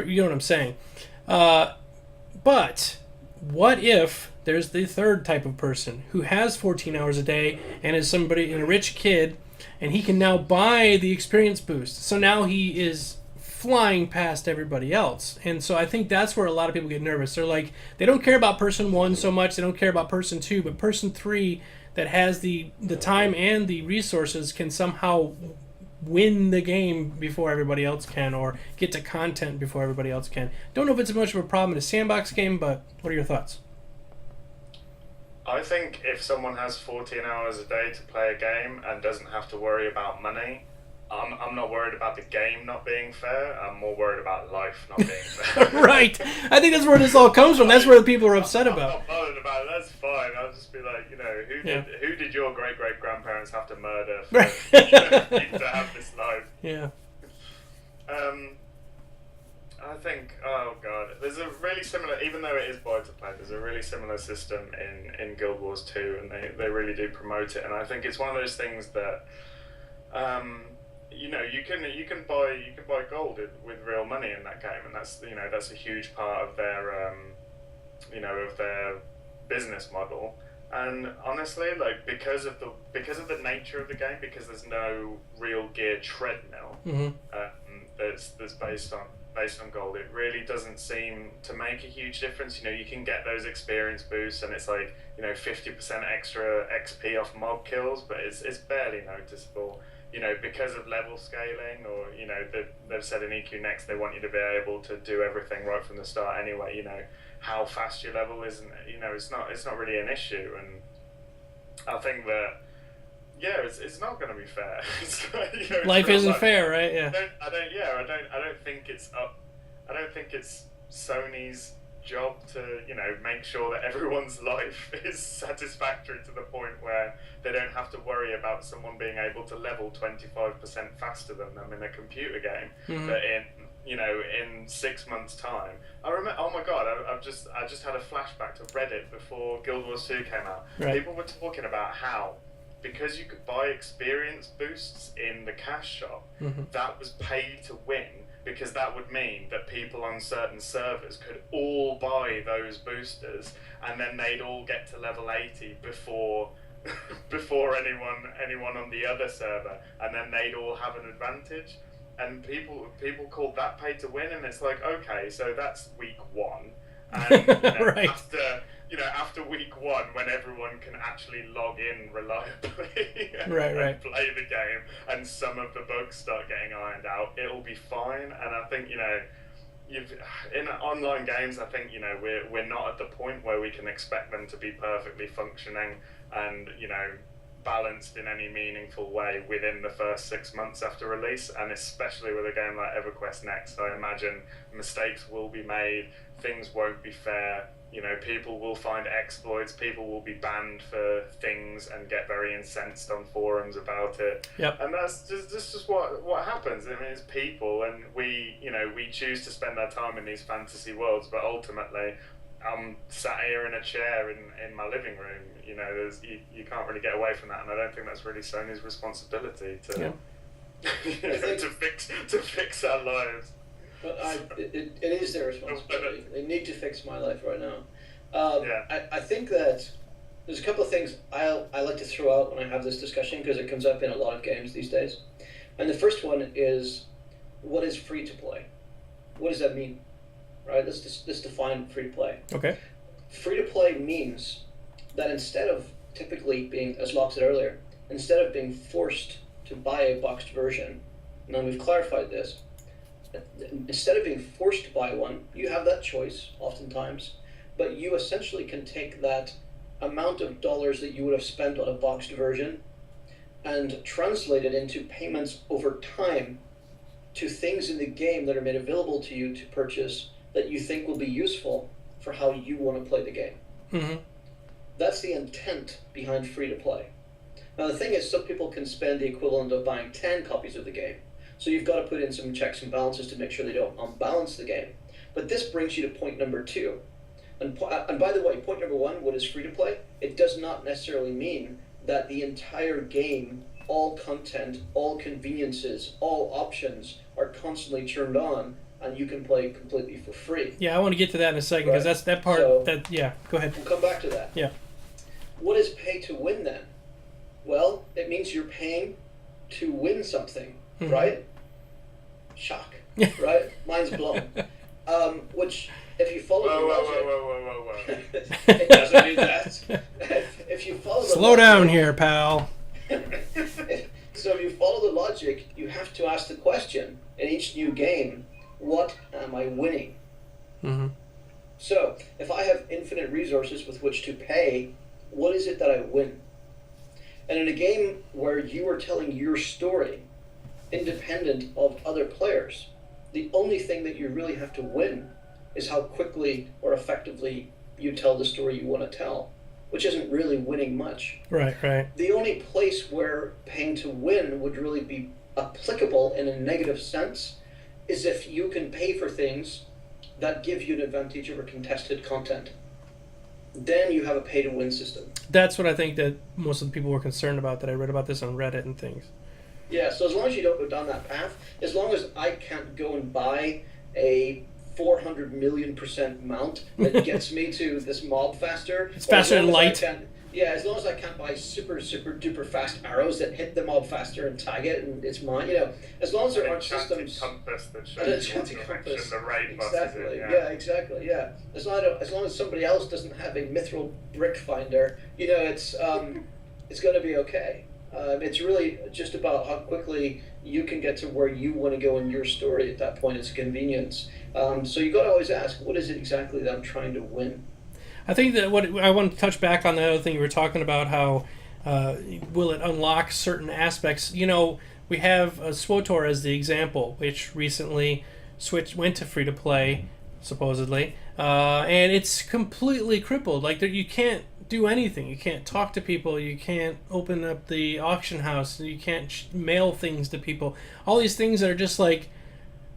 you know what I'm saying. But what if there's the third type of person who has 14 hours a day and is somebody, a rich kid, and he can now buy the experience boost. So now he is flying past everybody else. And so I think that's where a lot of people get nervous. They're like, they don't care about person 1 so much, they don't care about person 2, but person 3 that has the time and the resources can somehow win the game before everybody else can, or get to content before everybody else can. Don't know if it's as much of a problem in a sandbox game, but what are your thoughts? I think if someone has 14 hours a day to play a game and doesn't have to worry about money, I'm not worried about the game not being fair. I'm more worried about life not being fair. Right. I think that's where this all comes from. That's where the people are upset about. I'm not bothered about it. That's fine. I'll just be like, who did your great-great-grandparents have to murder for you to have this life? Yeah. I think, oh god, there's a really similar, even though it is buy to play, there's a really similar system in Guild Wars 2, and they really do promote it. And I think it's one of those things that, you can buy gold with real money in that game, and that's a huge part of their of their business model. And honestly, like because of the nature of the game, because there's no real gear treadmill that's based on gold, it really doesn't seem to make a huge difference. You can get those experience boosts, and it's like 50% extra XP off mob kills, but it's barely noticeable. Because of level scaling, or they've said in EQNexus they want you to be able to do everything right from the start anyway. How fast your level is, and it's not really an issue. And I think that it's not going to be fair. Life isn't fair, right? Yeah. I don't think it's up. I don't think it's Sony's job to make sure that everyone's life is satisfactory to the point where they don't have to worry about someone being able to level 25% faster than them in a computer game. But in 6 months' time, I remember. Oh my god! I just had a flashback to Reddit before Guild Wars 2 came out. Right. People were talking about how, because you could buy experience boosts in the cash shop, that was pay to win, because that would mean that people on certain servers could all buy those boosters, and then they'd all get to level 80 before anyone on the other server, and then they'd all have an advantage. and people called that pay to win, and it's like, okay, so that's week one, and Right. after week one, when everyone can actually log in reliably and, Right. and play the game, and some of the bugs start getting ironed out, it'll be fine. And I think in online games, I think we're not at the point where we can expect them to be perfectly functioning and balanced in any meaningful way within the first 6 months after release. And especially with a game like EverQuest Next, I imagine mistakes will be made, things won't be fair. People will find exploits, people will be banned for things and get very incensed on forums about it. Yep. And that's just what happens. I mean, it's people, and we choose to spend our time in these fantasy worlds, but ultimately I'm sat here in a chair in my living room. You can't really get away from that, and I don't think that's really Sony's responsibility to to fix our lives. But it is their responsibility. They need to fix my life right now. I think that there's a couple of things I like to throw out when I have this discussion, because it comes up in a lot of games these days. And the first one is, what is free to play? What does that mean? Right? Let's define free to play. Okay. Free to play means that instead of typically being, as Locke said earlier, instead of being forced to buy a boxed version, now we've clarified this, instead of being forced to buy one, you have that choice oftentimes, but you essentially can take that amount of dollars that you would have spent on a boxed version and translate it into payments over time to things in the game that are made available to you to purchase that you think will be useful for how you want to play the game. Mm-hmm. That's the intent behind free to play. Now the thing is, some people can spend the equivalent of buying 10 copies of the game. So you've got to put in some checks and balances to make sure they don't unbalance the game. But this brings you to point number 2. And by the way, point number 1, what is free to play? It does not necessarily mean that the entire game, all content, all conveniences, all options are constantly turned on and you can play completely for free. Yeah, I want to get to that in a second, because that's that part. So, go ahead. We'll come back to that. Yeah. What is pay to win then? Well, it means you're paying to win something, right? Shock, right? Mind's blown. Which, if you follow the logic... Whoa. It doesn't mean that. If you follow the Slow down here, pal. So if you follow the logic, you have to ask the question in each new game, what am I winning? Mm-hmm. So, if I have infinite resources with which to pay, what is it that I win? And in a game where you are telling your story, independent of other players, the only thing that you really have to win is how quickly or effectively you tell the story you want to tell, which isn't really winning much. Right. The only place where paying to win would really be applicable in a negative sense is if you can pay for things that give you an advantage over contested content. Then you have a pay-to-win system. That's what I think that most of the people were concerned about, that I read about this on Reddit and things. Yeah, so as long as you don't go down that path, as long as I can't go and buy a 400 million% mount that gets me to this mob faster. It's faster than light. As long as I can't buy super duper fast arrows that hit the mob faster and tag it and it's mine, as long as there aren't systems... compass that shows you what direction the raid bus is in. Exactly. As long as somebody else doesn't have a mithril brick finder, it's going to be okay. It's really just about how quickly you can get to where you want to go in your story. At that point, it's convenience. So you got to always ask, what is it exactly that I'm trying to win? I think that what I want to touch back on the other thing you were talking about, how will it unlock certain aspects. We have SWTOR as the example, which recently went to free to play, supposedly, and it's completely crippled. Like, you can't do anything. You can't talk to people. You can't open up the auction house. You can't mail things to people. All these things that are just like,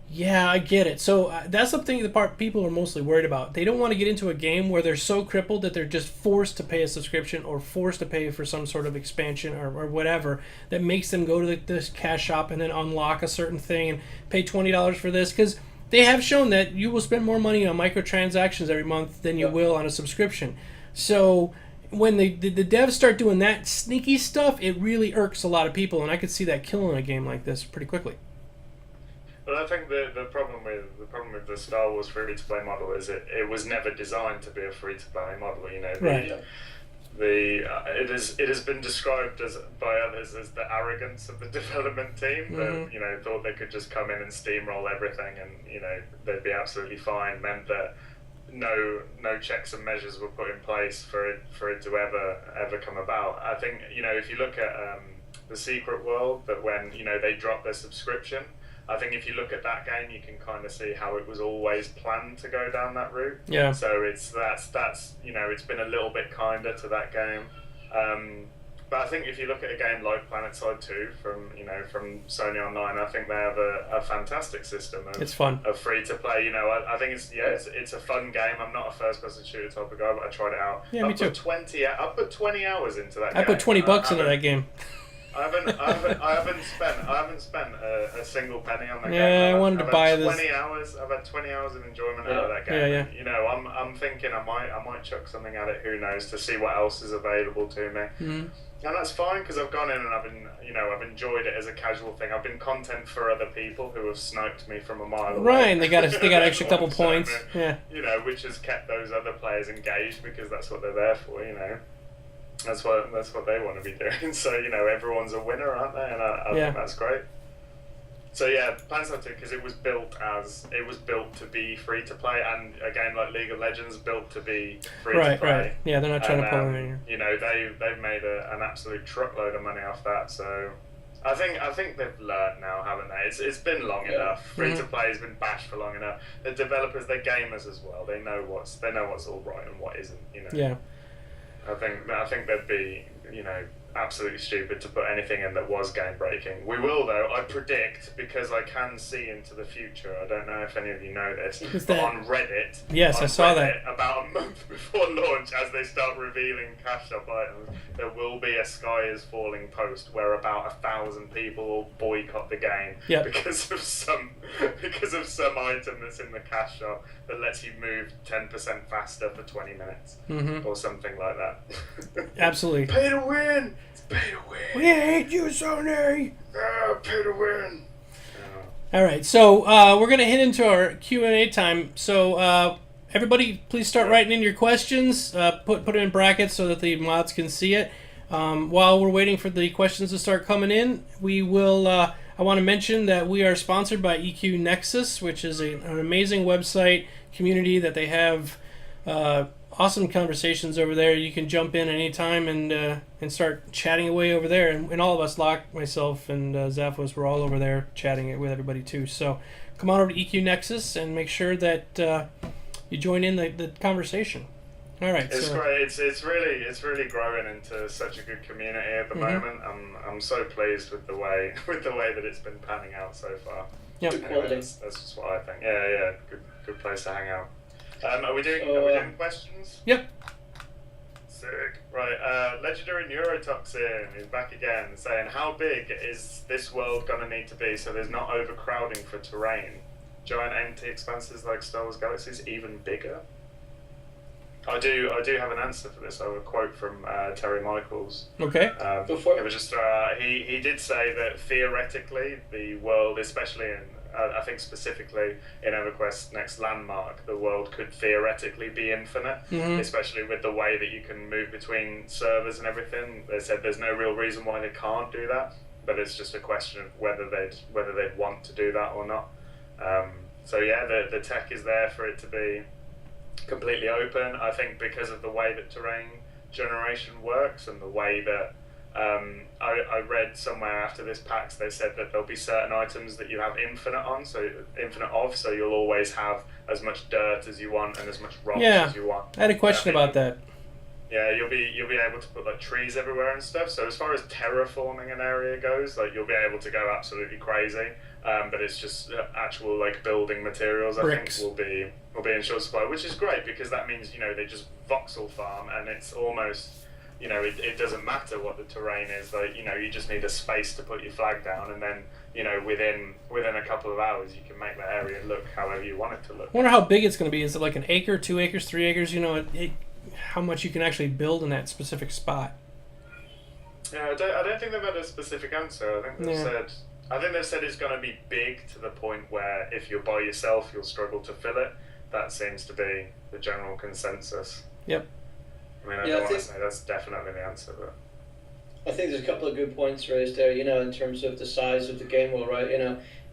yeah, I get it. So that's something the part people are mostly worried about. They don't want to get into a game where they're so crippled that they're just forced to pay a subscription or forced to pay for some sort of expansion or whatever that makes them go to this cash shop and then unlock a certain thing and pay $20 for this, because they have shown that you will spend more money on microtransactions every month than you will on a subscription. So when the devs start doing that sneaky stuff, it really irks a lot of people, and I could see that killing a game like this pretty quickly. But I think the problem with the Star Wars free-to-play model is it was never designed to be a free-to-play model. You know, Right. it has been described by others as the arrogance of the development team that you know thought they could just come in and steamroll everything and you know they'd be absolutely fine. Meant that no checks and measures were put in place for it to ever come about. I think you know if you look at the Secret World, that when you know they dropped their subscription, I think if you look at that game, you can kind of see how it was always planned to go down that route. Yeah. So that's you know it's been a little bit kinder to that game, but I think if you look at a game like PlanetSide 2 from Sony Online, I think they have a fantastic system. It's fun. Of free to play. You know, I think it's a fun game. I'm not a first person shooter type of guy, but I tried it out. Yeah, me too. I put 20 hours into that game. I put $20 into that game. I haven't spent a single penny on that game. Yeah, I wanted to buy this. I've had 20 hours of enjoyment out of that game. Yeah. You know, I'm thinking I might chuck something at it. Who knows, to see what else is available to me. Mm-hmm. And that's fine because I've gone in and I've enjoyed it as a casual thing. I've been content for other people who have sniped me from a mile away. Right, and they got an extra couple points. Yeah. You know, which has kept those other players engaged because that's what they're there for. You know. That's what they want to be doing. So you know, everyone's a winner, aren't they? And I think that's great. So yeah, PlanetSide 2 because it was built to be free to play, and again, like League of Legends, built to be free to play. Right. Yeah, they're not trying to pull it in here. You know, they've made an absolute truckload of money off that. So I think they've learned now, haven't they? It's been long enough. Free to play has been bashed for long enough. The developers, they're gamers as well. They know what's all right and what isn't. You know. Yeah. I think they'd be, you know, absolutely stupid to put anything in that was game breaking. We will though, I predict, because I can see into the future. I don't know if any of you know this, but on Reddit. Yes, I saw that. About a month before launch, as they start revealing cash shop items, there will be a Sky is Falling post where about 1,000 people will boycott the game because of some item that's in the cash shop that lets you move 10% faster for 20 minutes or something like that. Absolutely. Pay to win. It's pay to win. We hate you, Sony. Pay to win. All right, so we're going to hit into our Q&A time. So everybody, please start writing in your questions. Put it in brackets so that the mods can see it. While we're waiting for the questions to start coming in, we will. I want to mention that we are sponsored by EQNexus, which is an amazing website community that they have awesome conversations over there. You can jump in anytime and start chatting away over there. And all of us, Locke, myself, and Zaphos, we're all over there chatting with everybody too. So come on over to EQNexus and make sure that you join in the conversation. All right. It's great. It's really growing into such a good community at the moment. I'm so pleased with the way that it's been panning out so far. Yep. Anyway, that's just what I think. Yeah. Good place to hang out. Are we doing questions? Yep. Sick. Right. Legendary Neurotoxin is back again, saying, how big is this world gonna need to be so there's not overcrowding for terrain? Giant empty expanses like Star Wars Galaxies, even bigger? I do have an answer for this. I have a quote from Terry Michaels. Okay. It was just he did say that theoretically the world, especially in I think specifically in EverQuest Next Landmark, the world could theoretically be infinite, especially with the way that you can move between servers and everything. They said there's no real reason why they can't do that, but it's just a question of whether they'd want to do that or not. So yeah, the tech is there for it to be completely open. I think because of the way that terrain generation works and the way that I read somewhere after this PAX, they said that there'll be certain items that you have infinite of, so you'll always have as much dirt as you want and as much rocks as you want. I had a question about that. Yeah, you'll be able to put like trees everywhere and stuff. So as far as terraforming an area goes, like you'll be able to go absolutely crazy. But it's just actual like building materials. Bricks. I think will be in short supply, which is great because that means they just voxel farm and it's almost it doesn't matter what the terrain is. Like you just need a space to put your flag down, and then within a couple of hours you can make that area look however you want it to look. I wonder how big it's going to be. Is it like an acre, 2 acres, 3 acres? How much you can actually build in that specific spot? Yeah, I don't think they've had a specific answer. I think they've said I think they've said it's going to be big to the point where if you're by yourself, you'll struggle to fill it. That seems to be the general consensus. Yep. I mean, I don't want to say that's definitely the answer, but I think there's a couple of good points raised there, in terms of the size of the game world, right?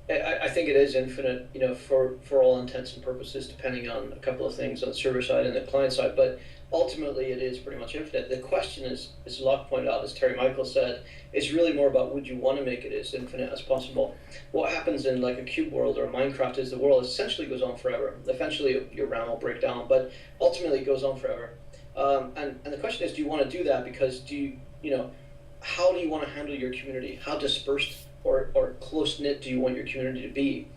I think it is infinite, for all intents and purposes, depending on a couple of things on the server side and the client side, but ultimately it is pretty much infinite. The question is, as Locke pointed out, as Terry Michael said, is really more about would you want to make it as infinite as possible. What happens in like a cube world or Minecraft is the world essentially goes on forever. Eventually your RAM will break down, but ultimately it goes on forever. And the question is, do you want to do that? Because how do you want to handle your community? How dispersed or close-knit do you want your community to be?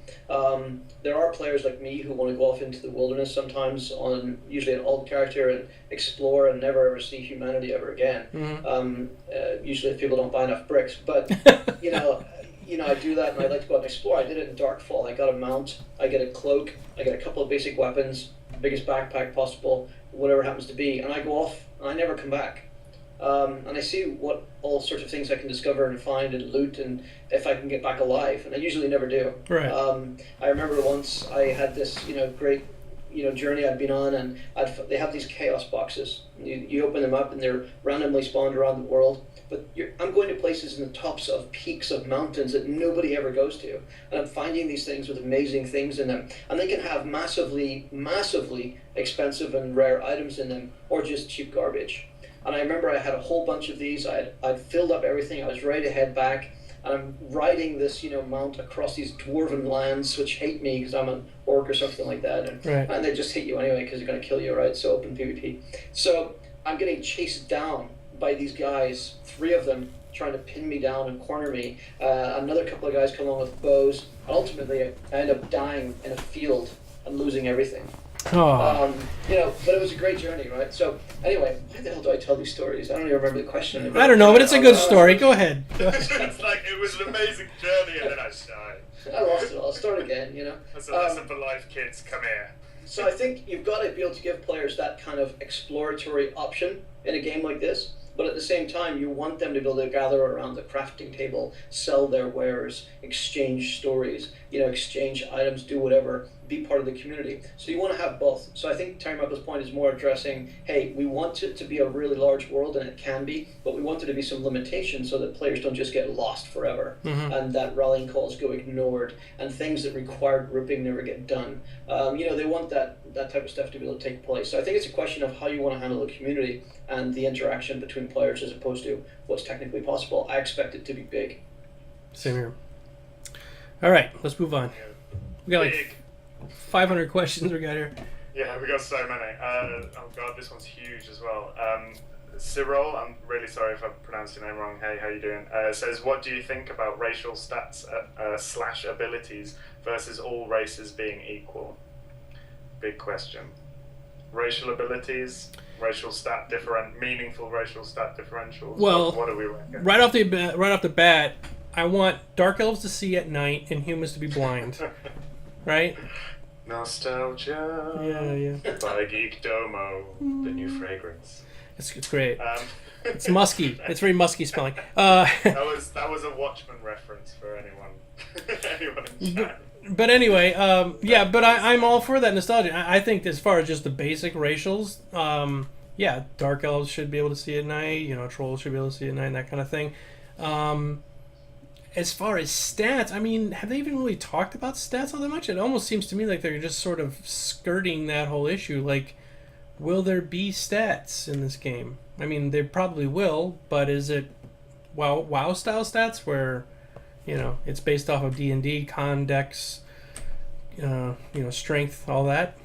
There are players like me who want to go off into the wilderness sometimes on usually an alt character and explore and never ever see humanity ever again. Mm-hmm. Usually if people don't buy enough bricks. But, I do that and I like to go out and explore. I did it in Darkfall. I got a mount, I get a cloak, I get a couple of basic weapons, biggest backpack possible, whatever it happens to be, and I go off and I never come back. And I see what all sorts of things I can discover and find and loot, and if I can get back alive, and I usually never do. Right. I remember once I had this, great, journey I'd been on, and they have these chaos boxes. You open them up, and they're randomly spawned around the world. But I'm going to places in the tops of peaks of mountains that nobody ever goes to, and I'm finding these things with amazing things in them, and they can have massively, massively expensive and rare items in them, or just cheap garbage. And I remember I had a whole bunch of these. I'd filled up everything. I was ready to head back. And I'm riding this, mount across these dwarven lands, which hate me because I'm an orc or something like that. And they just hate you anyway because they're going to kill you, right? So open PvP. So I'm getting chased down by these guys, 3 of them trying to pin me down and corner me. Another couple of guys come along with bows. And ultimately, I end up dying in a field and losing everything. Oh. But it was a great journey, right? So anyway, why the hell do I tell these stories? I don't even remember the question anymore. I don't know, but it's a good story. Go ahead. It's like it was an amazing journey, and then I died. I lost it all. I'll start again, That's a lesson for life, kids. Come here. So I think you've got to be able to give players that kind of exploratory option in a game like this. But at the same time, you want them to be able to gather around the crafting table, sell their wares, exchange stories, exchange items, do whatever, be part of the community. So you want to have both. So I think Terry Michael's point is more addressing, hey, we want it to be a really large world, and it can be, but we want there to be some limitations so that players don't just get lost forever, and that rallying calls go ignored, and things that require grouping never get done. They want that type of stuff to be able to take place. So I think it's a question of how you want to handle the community and the interaction between players as opposed to what's technically possible. I expect it to be big. Same here. All right, let's move on. We got like 500 questions we got here. Yeah, we got so many. Oh god, this one's huge as well. Cyril, I'm really sorry if I pronounced your name wrong. Hey, how you doing? Says, what do you think about racial stats / abilities versus all races being equal? Big question. Racial abilities, racial stat meaningful racial stat differentials. Well, what do we reckon? Right off the bat, I want dark elves to see at night and humans to be blind. Right? Nostalgia. Yeah. By Geek Domo, the new fragrance. It's great. It's musky. It's very musky smelling. That was a Watchmen reference for anyone in chat. But anyway, but I'm all for that nostalgia. I think as far as just the basic racials, dark elves should be able to see at night. Trolls should be able to see at night, and that kind of thing. As far as stats, I mean, have they even really talked about stats all that much? It almost seems to me like they're just sort of skirting that whole issue. Like, will there be stats in this game? I mean, they probably will, but is it WoW style stats where it's based off of D&D, con, dex, strength, all that?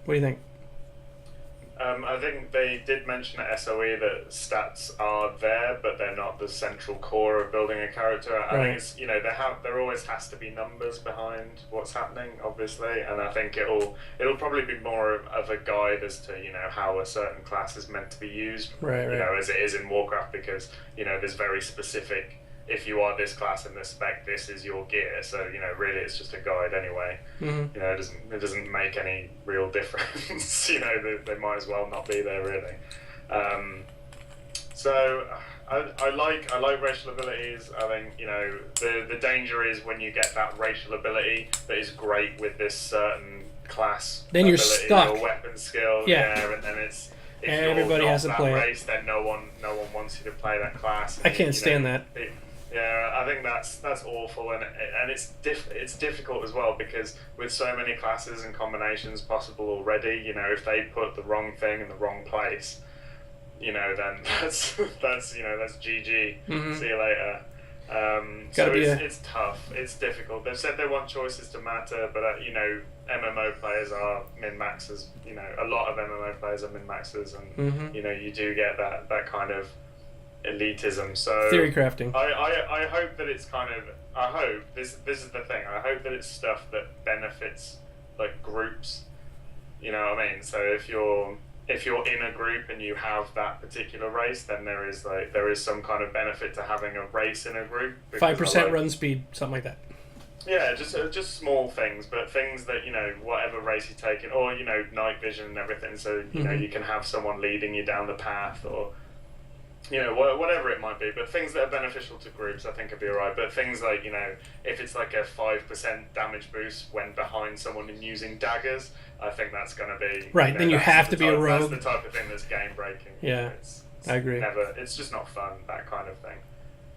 What do you think? I think they did mention at SOE that stats are there, but they're not the central core of building a character. I think it's there always has to be numbers behind what's happening, obviously, and I think it'll probably be more of a guide as to how a certain class is meant to be used, as it is in Warcraft, because there's very specific. If you are this class in this spec, this is your gear. So really, it's just a guide anyway. Mm-hmm. It doesn't make any real difference. They might as well not be there really. So I like racial abilities. I think, you know, the danger is when you get that racial ability that is great with this certain class. Then you're ability stuck. or weapon skill. Yeah. And then it's if everybody you're has to not play that it. race, then no one wants you to play that class. I can't stand that. Yeah, I think that's awful, and it's difficult as well, because with so many classes and combinations possible already, you know, if they put the wrong thing in the wrong place, you know, then that's GG. Mm-hmm. See you later. So it's tough. It's difficult. They've said they want choices to matter, but you know, MMO players are min maxers. You know, a lot of MMO players are min maxers, and you know, you do get that kind of elitism. So theory crafting. I hope that it's kind of. I hope this is the thing. I hope that it's stuff that benefits like groups. You know what I mean? So if you're in a group and you have that particular race, then there is some kind of benefit to having a race in a group. 5% run speed, something like that. Yeah, just small things, but things that, you know, whatever race you're taking, or, you know, night vision and everything, so, you know, you can have someone leading you down the path, or, you know, whatever it might be. But things that are beneficial to groups, I think, would be alright. But things like, you know, if it's like a 5% damage boost when behind someone and using daggers, I think that's going to be... Right, you know, then you have to be a rogue. That's the type of thing that's game-breaking. Yeah, it's I agree. It's just not fun, that kind of thing.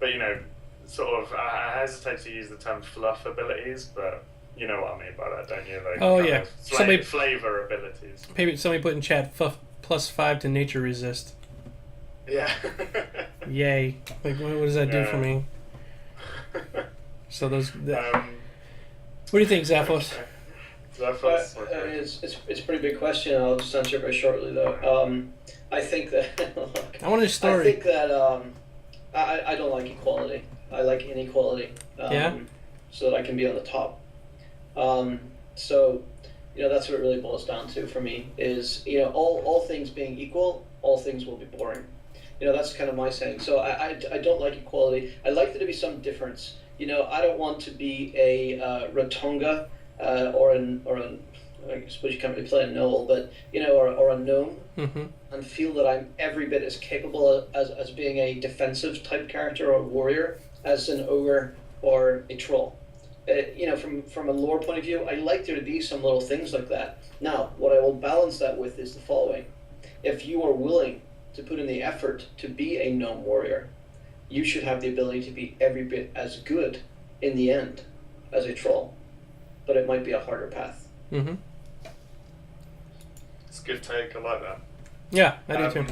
But, you know, sort of, I hesitate to use the term fluff abilities, but you know what I mean by that, don't you? Like, oh, yeah. Flavor abilities. Maybe somebody put in chat, +5 to nature resist. Yeah. Yay. Like, what does that do for me? So those... what do you think, Zaphos? It's a pretty big question. I'll just answer it very shortly, though. I think that... look, I want a story. I think that I don't like equality. I like inequality. So that I can be on the top. So, you know, that's what it really boils down to for me is, you know, all things being equal, all things will be boring. You know, that's kind of my saying. So I don't like equality. I like there to be some difference. You know, I don't want to be a Ratonga or an I suppose you can't really play a Knoll, but, you know, or a gnome, and feel that I'm every bit as capable as being a defensive type character or warrior as an ogre or a troll. You know, from a lore point of view, I like there to be some little things like that. Now, what I will balance that with is the following. If you are willing to put in the effort to be a gnome warrior, you should have the ability to be every bit as good in the end as a troll. But it might be a harder path. Mm-hmm. It's a good take. I like that. Yeah, I do too.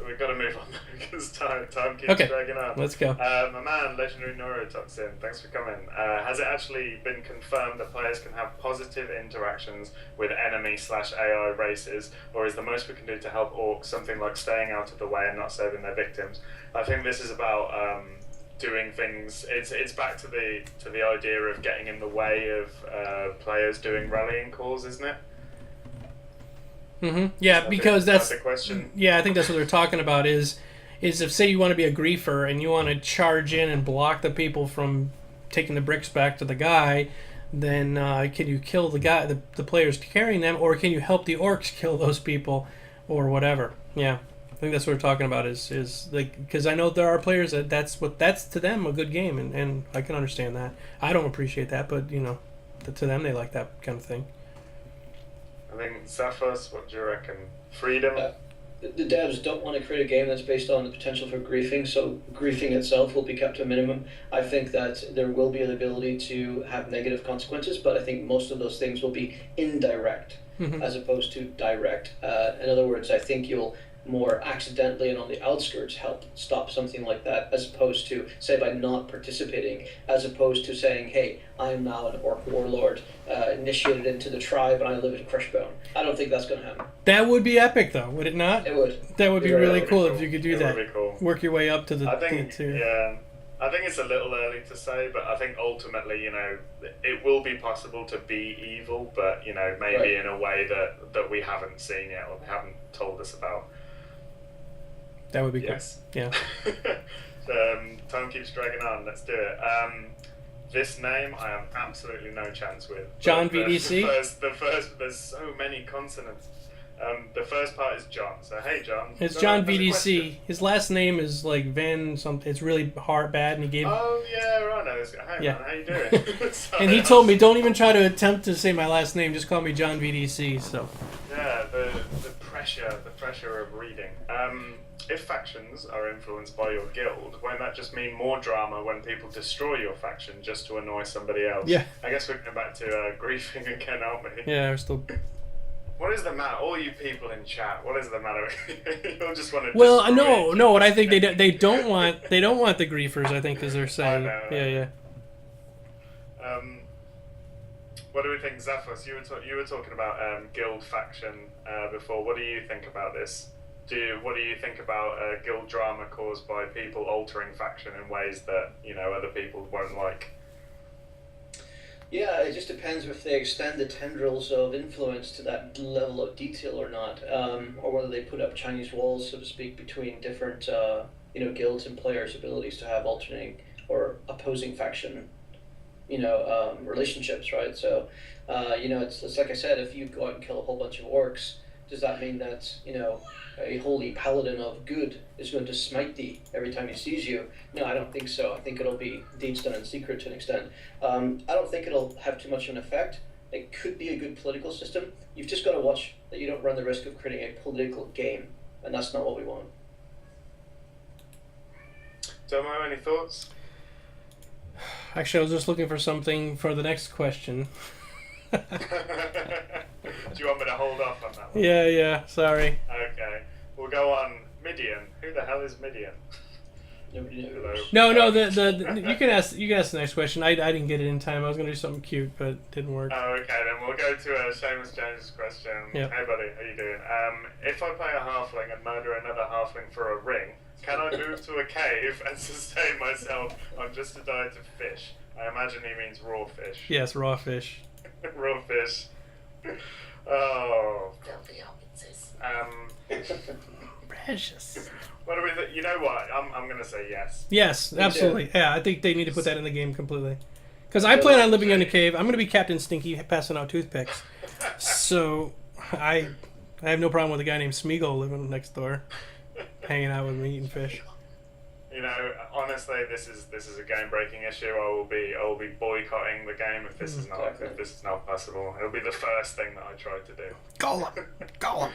We've got to move on because time keeps dragging on. Let's go. My man, Legendary Neurotoxin, thanks for coming. Has it actually been confirmed that players can have positive interactions with enemy/AI races, or is the most we can do to help orcs something like staying out of the way and not saving their victims? I think this is about doing things. It's back to the idea of getting in the way of players doing rallying calls, isn't it? Mm-hmm. Yeah, because that's the question. Yeah, I think that's what they're talking about. Is if, say, you want to be a griefer and you want to charge in and block the people from taking the bricks back to the guy, then can you kill the guy, the players carrying them, or can you help the orcs kill those people, or whatever? Yeah, I think that's what we're talking about. Is like, because I know there are players that's to them a good game, and I can understand that. I don't appreciate that, but you know, to them they like that kind of thing. I think, Zaphos, what do you reckon? Freedom? The devs don't want to create a game that's based on the potential for griefing, so griefing itself will be kept to a minimum. I think that there will be an ability to have negative consequences, but I think most of those things will be indirect as opposed to direct. In other words, I think you'll more accidentally and on the outskirts help stop something like that, as opposed to, say, by not participating, as opposed to saying, hey, I am now an orc warlord, initiated into the tribe, and I live in Crushbone. I don't think that's going to happen. That would be epic, though, would it not? It would. That would be really cool if you could do that. Would be cool. Work your way up to the... I think it's a little early to say, but I think ultimately, you know, it will be possible to be evil, but, you know, maybe in a way that we haven't seen yet, or they haven't told us about. That would be yes. Cool. Yeah. Time keeps dragging on. Let's do it. This name I have absolutely no chance with. John VDC? The first, there's so many consonants. The first part is John. So hey, John. It's John VDC. His last name is like Van something. It's really hard, bad, and he gave. Oh yeah, right. No, this guy. Hey Yeah. man, how you doing? And he told me, don't even try to attempt to say my last name. Just call me John VDC. So. Yeah, the pressure of reading. If factions are influenced by your guild, won't that just mean more drama when people destroy your faction just to annoy somebody else? Yeah. I guess we're going back to griefing again, aren't we? Yeah, we're still. What is the matter? All you people in chat, what is the matter? You all just want to. Well, no. What I think they don't want the griefers. I think, as they're saying. I know. Yeah. What do we think, Zaphos? You were talking about guild faction before. What do you think about this? What do you think about guild drama caused by people altering faction in ways that other people won't like? Yeah, it just depends if they extend the tendrils of influence to that level of detail or not, or whether they put up Chinese walls, so to speak, between different guilds and players' abilities to have alternating or opposing faction relationships, right? So it's like I said, if you go out and kill a whole bunch of orcs, does that mean that a holy paladin of good is going to smite thee every time he sees you? No, I don't think so. I think it'll be deeds done in secret to an extent. I don't think it'll have too much of an effect. It could be a good political system. You've just got to watch that you don't run the risk of creating a political game, and that's not what we want. Domo, any thoughts? Actually, I was just looking for something for the next question. Do you want me to hold off on that one? Yeah. Sorry. Okay. We'll go on Midian. Who the hell is Midian? Nobody knows. Hello. No. You can ask the next question. I didn't get it in time. I was gonna do something cute, but it didn't work. Oh, okay. Then we'll go to Seamus Jones' question. Yep. Hey, buddy. How you doing? If I play a halfling and murder another halfling for a ring, can I move to a cave and sustain myself on just a diet of fish? I imagine he means raw fish. Yes, raw fish. Raw fish. Oh. Precious. What do we think? You know what? I'm going to say yes. Yes, Me absolutely. too. Yeah, I think they need to put that in the game completely. Because I plan on living in a cave. I'm going to be Captain Stinky, passing out toothpicks. So I have no problem with a guy named Smeagol living next door, hanging out with me eating fish. Honestly, this is a game-breaking issue. I will be boycotting the game if this is not possible. It'll be the first thing that I try to do. Gollum.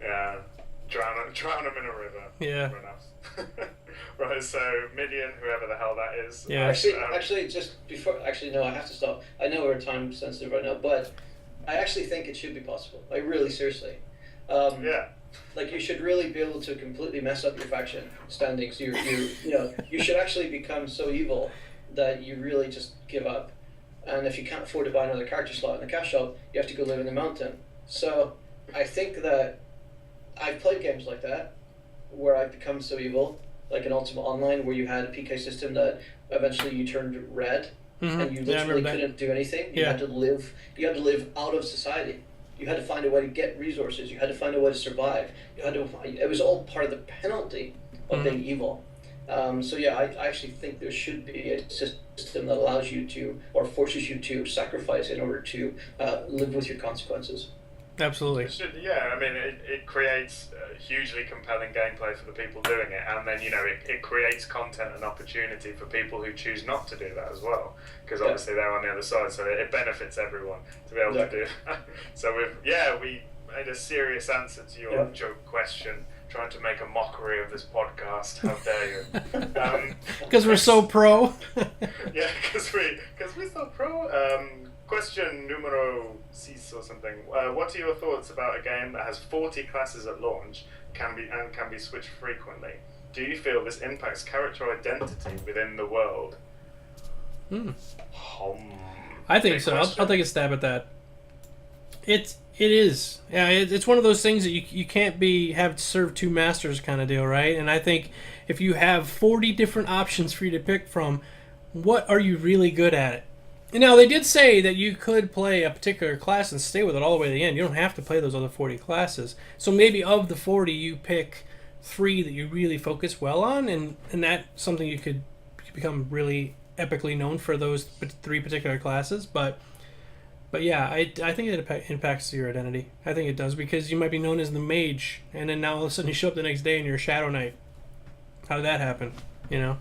Yeah, drown him in a river. Yeah. Fair enough. Right. So Midian, whoever the hell that is. Yeah. Actually, just before. Actually, no. I have to stop. I know we're time sensitive right now, but I actually think it should be possible. Like, really, seriously. Yeah. Like, you should really be able to completely mess up your faction standings. You should actually become so evil that you really just give up. And if you can't afford to buy another character slot in the cash shop, you have to go live in the mountain. So I think that I've played games like that, where I've become so evil, like in Ultima Online, where you had a PK system that eventually you turned red, and you literally couldn't do anything. You had to live out of society. You had to find a way to get resources. You had to find a way to survive. It was all part of the penalty of being evil. So yeah, I actually think there should be a system that allows you to, or forces you to, sacrifice in order to live with your consequences. Absolutely. I mean, it creates hugely compelling gameplay for the people doing it, and then it creates content and opportunity for people who choose not to do that as well, because obviously they're on the other side, so it benefits everyone to be able to do that. So we made a serious answer to your joke question, trying to make a mockery of this podcast. How dare you? Because we're so pro. Yeah, because we're so pro. Question numero 6 or something. What are your thoughts about a game that has 40 classes at launch, can be switched frequently? Do you feel this impacts character identity within the world? I think so. I'll take a stab at that. It is. Yeah, it's one of those things that you can't have serve two masters kind of deal, right? And I think if you have 40 different options for you to pick from, what are you really good at it? Now, they did say that you could play a particular class and stay with it all the way to the end. You don't have to play those other 40 classes. So maybe of the 40, you pick 3 that you really focus well on, and that's something you could become really epically known for those 3 particular classes. But But yeah, I think it impacts your identity. I think it does, because you might be known as the mage, and then now all of a sudden you show up the next day and you're a Shadow Knight. How did that happen? You know.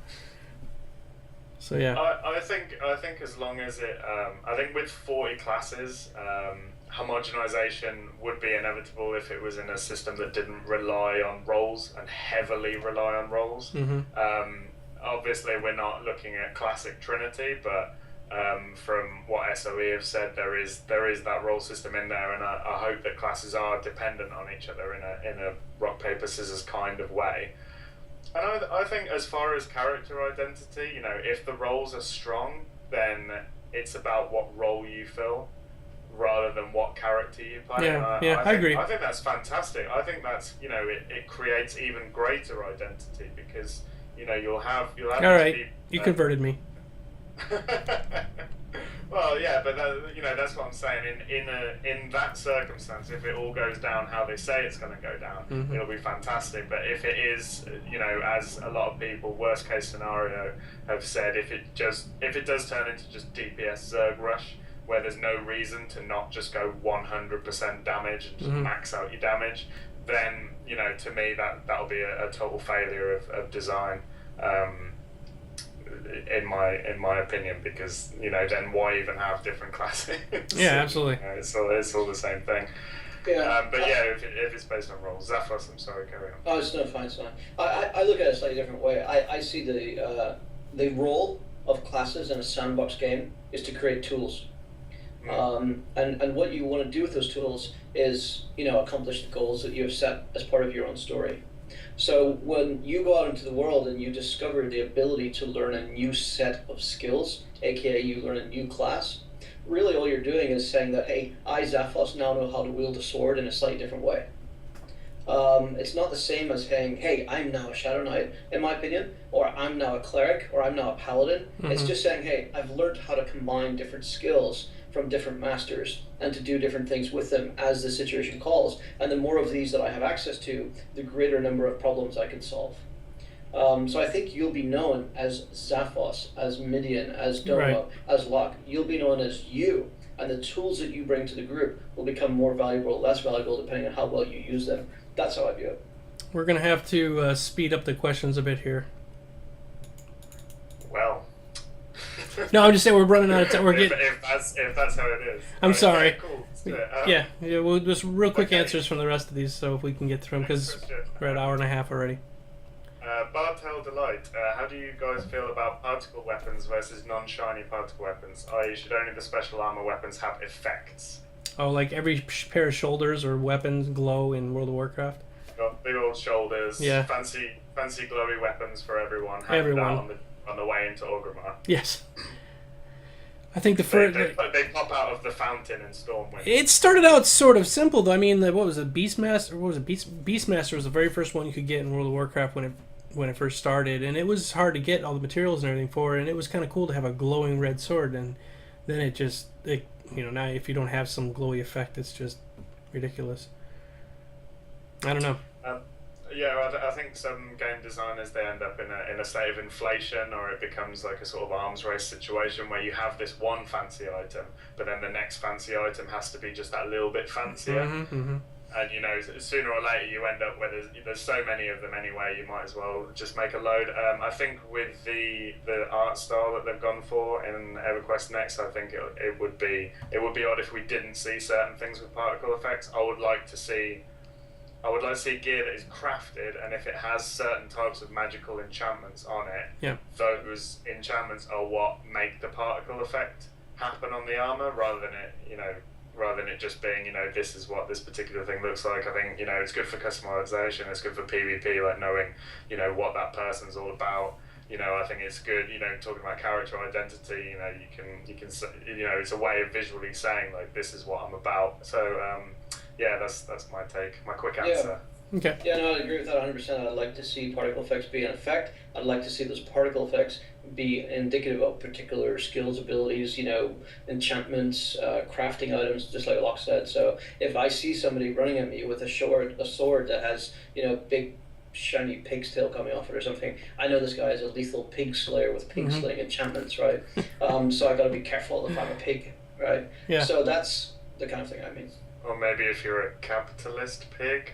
So yeah. I think as long as it, I think with 40 classes, homogenization would be inevitable if it was in a system that didn't rely on roles and heavily rely on roles. Obviously, we're not looking at classic Trinity, but from what SOE have said, there is that role system in there, and I hope that classes are dependent on each other in a rock paper scissors kind of way. And I think as far as character identity, you know, if the roles are strong, then it's about what role you fill rather than what character you play. I agree. I think that's fantastic. I think that's, you know, it creates even greater identity, because, you know, you'll have all right, you converted me. Well, yeah, but you know, that's what I'm saying. In that circumstance, if it all goes down how they say it's going to go down, it'll be fantastic. But if it is, you know, as a lot of people, worst case scenario, have said, if it does turn into just DPS Zerg Rush, where there's no reason to not just go 100% damage and just max out your damage, then, you know, to me that'll be a total failure of design. In my opinion, because, you know, then why even have different classes? Yeah, absolutely. You know, it's all the same thing. Yeah. But yeah, if it's based on roles, Zaphos, I'm sorry, carry on. Oh, it's no, fine, it's fine. I look at it a slightly different way. I see the role of classes in a sandbox game is to create tools. And what you want to do with those tools is, you know, accomplish the goals that you have set as part of your own story. So when you go out into the world and you discover the ability to learn a new set of skills, aka you learn a new class, really all you're doing is saying that, hey, I, Zaphos, now know how to wield a sword in a slightly different way. It's not the same as saying, hey, I'm now a Shadow Knight, in my opinion, or I'm now a cleric, or I'm now a paladin. It's just saying, hey, I've learned how to combine different skills from different masters and to do different things with them as the situation calls. And the more of these that I have access to, the greater number of problems I can solve. So I think you'll be known as Zaphos, as Midian, as Domo, as Locke. You'll be known as you, and the tools that you bring to the group will become more valuable or less valuable depending on how well you use them. That's how I view it. We're going to have to speed up the questions a bit here. Well. No, I'm just saying we're running out of time. We're getting... if that's how it is. I'm sorry. Cool. Yeah, we'll just real quick answers from the rest of these, so if we can get through them, because we're at an hour and a half already. Bartel Delight, how do you guys feel about particle weapons versus non-shiny particle weapons? I.e., should only the special armor weapons have effects? Oh, like every pair of shoulders or weapons glow in World of Warcraft? Got big old shoulders, yeah. fancy glowy weapons for everyone. Everyone. On the way into Orgrimmar. Yes. I think the first... They pop out of the fountain in Stormwind. It started out sort of simple, though. I mean, what was it? Beastmaster? What was it? Beastmaster was the very first one you could get in World of Warcraft when it first started, and it was hard to get all the materials and everything for it, and it was kind of cool to have a glowing red sword, and then now if you don't have some glowy effect, it's just ridiculous. I don't know. Yeah, I think some game designers, they end up in a state of inflation, or it becomes like a sort of arms race situation where you have this one fancy item, but then the next fancy item has to be just that little bit fancier. And, you know, sooner or later you end up where there's so many of them anyway, you might as well just make a load. I think with the art style that they've gone for in EverQuest Next, I think it would be odd if we didn't see certain things with particle effects. I would like to see gear that is crafted, and if it has certain types of magical enchantments on it, those enchantments are what make the particle effect happen on the armor, rather than it just being, you know, this is what this particular thing looks like. I think, you know, it's good for customization, it's good for PvP, like knowing, you know, what that person's all about. You know, I think it's good, you know, talking about character identity, you know, you can you know, it's a way of visually saying, like, this is what I'm about. So, yeah, that's my take, my quick answer. Yeah. Okay. Yeah, no, I agree with that 100%. I'd like to see particle effects be in effect. I'd like to see those particle effects be indicative of particular skills, abilities, you know, enchantments, crafting items, just like Locke said. So if I see somebody running at me with a sword that has, you know, big shiny pig's tail coming off it or something, I know this guy is a lethal pig slayer with pig slaying enchantments, right? So I got to be careful if I'm a pig. right? Yeah. So that's the kind of thing I mean. Or maybe if you're a capitalist pig.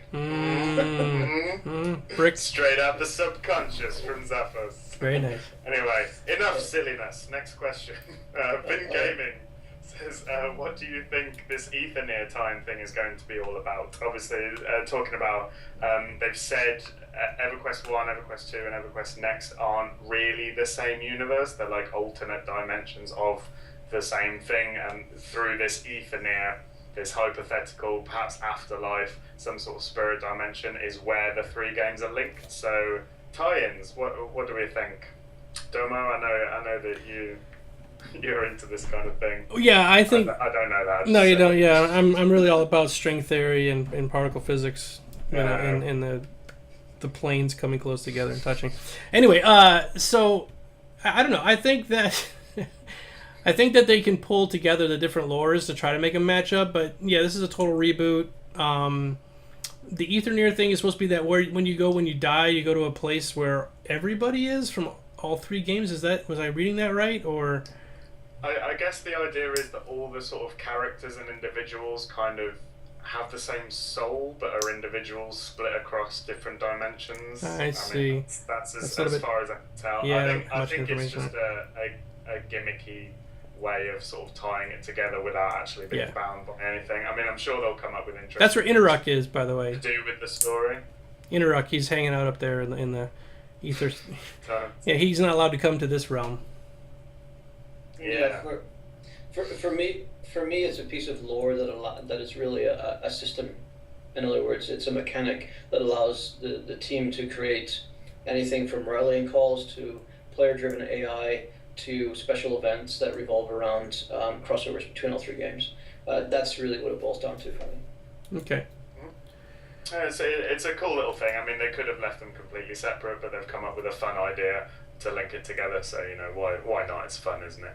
Brick. Straight out the subconscious from Zaphos. Very nice. Anyway, enough silliness. Next question. Bin Gaming says, what do you think this Etherneer time thing is going to be all about? Obviously, talking about, they've said EverQuest 1, EverQuest 2, and EverQuest Next aren't really the same universe. They're like alternate dimensions of the same thing, and through this Etherneer, this hypothetical, perhaps afterlife, some sort of spirit dimension, is where the three games are linked. So, tie-ins, what do we think? Domo, I know that you're into this kind of thing. Yeah, I think... I don't know that. No, you don't. Yeah, I'm really all about string theory and particle physics, and the planes coming close together and touching. Anyway, so I don't know. I think that they can pull together the different lores to try to make them match up. But yeah, this is a total reboot. The Etherneer thing is supposed to be that where when you die, you go to a place where everybody is from all three games. Was I reading that right, or? I guess the idea is that all the sort of characters and individuals kind of have the same soul, but are individuals split across different dimensions. I see. Mean, that's as bit, far as I can tell. Yeah, I think it's just a gimmicky way of sort of tying it together without actually being bound by anything. I mean, I'm sure they'll come up with interesting. That's where Interruck is, by the way. To do with the story. Interruck, he's hanging out up there in the ether. Yeah, he's not allowed to come to this realm. Yeah. For me, it's a piece of lore that is really a system. In other words, it's a mechanic that allows the team to create anything from rallying calls to player-driven AI to special events that revolve around crossovers between all three games. That's really what it boils down to for me. Okay. It's a cool little thing. I mean, they could have left them completely separate, but they've come up with a fun idea to link it together. So why not? It's fun, isn't it?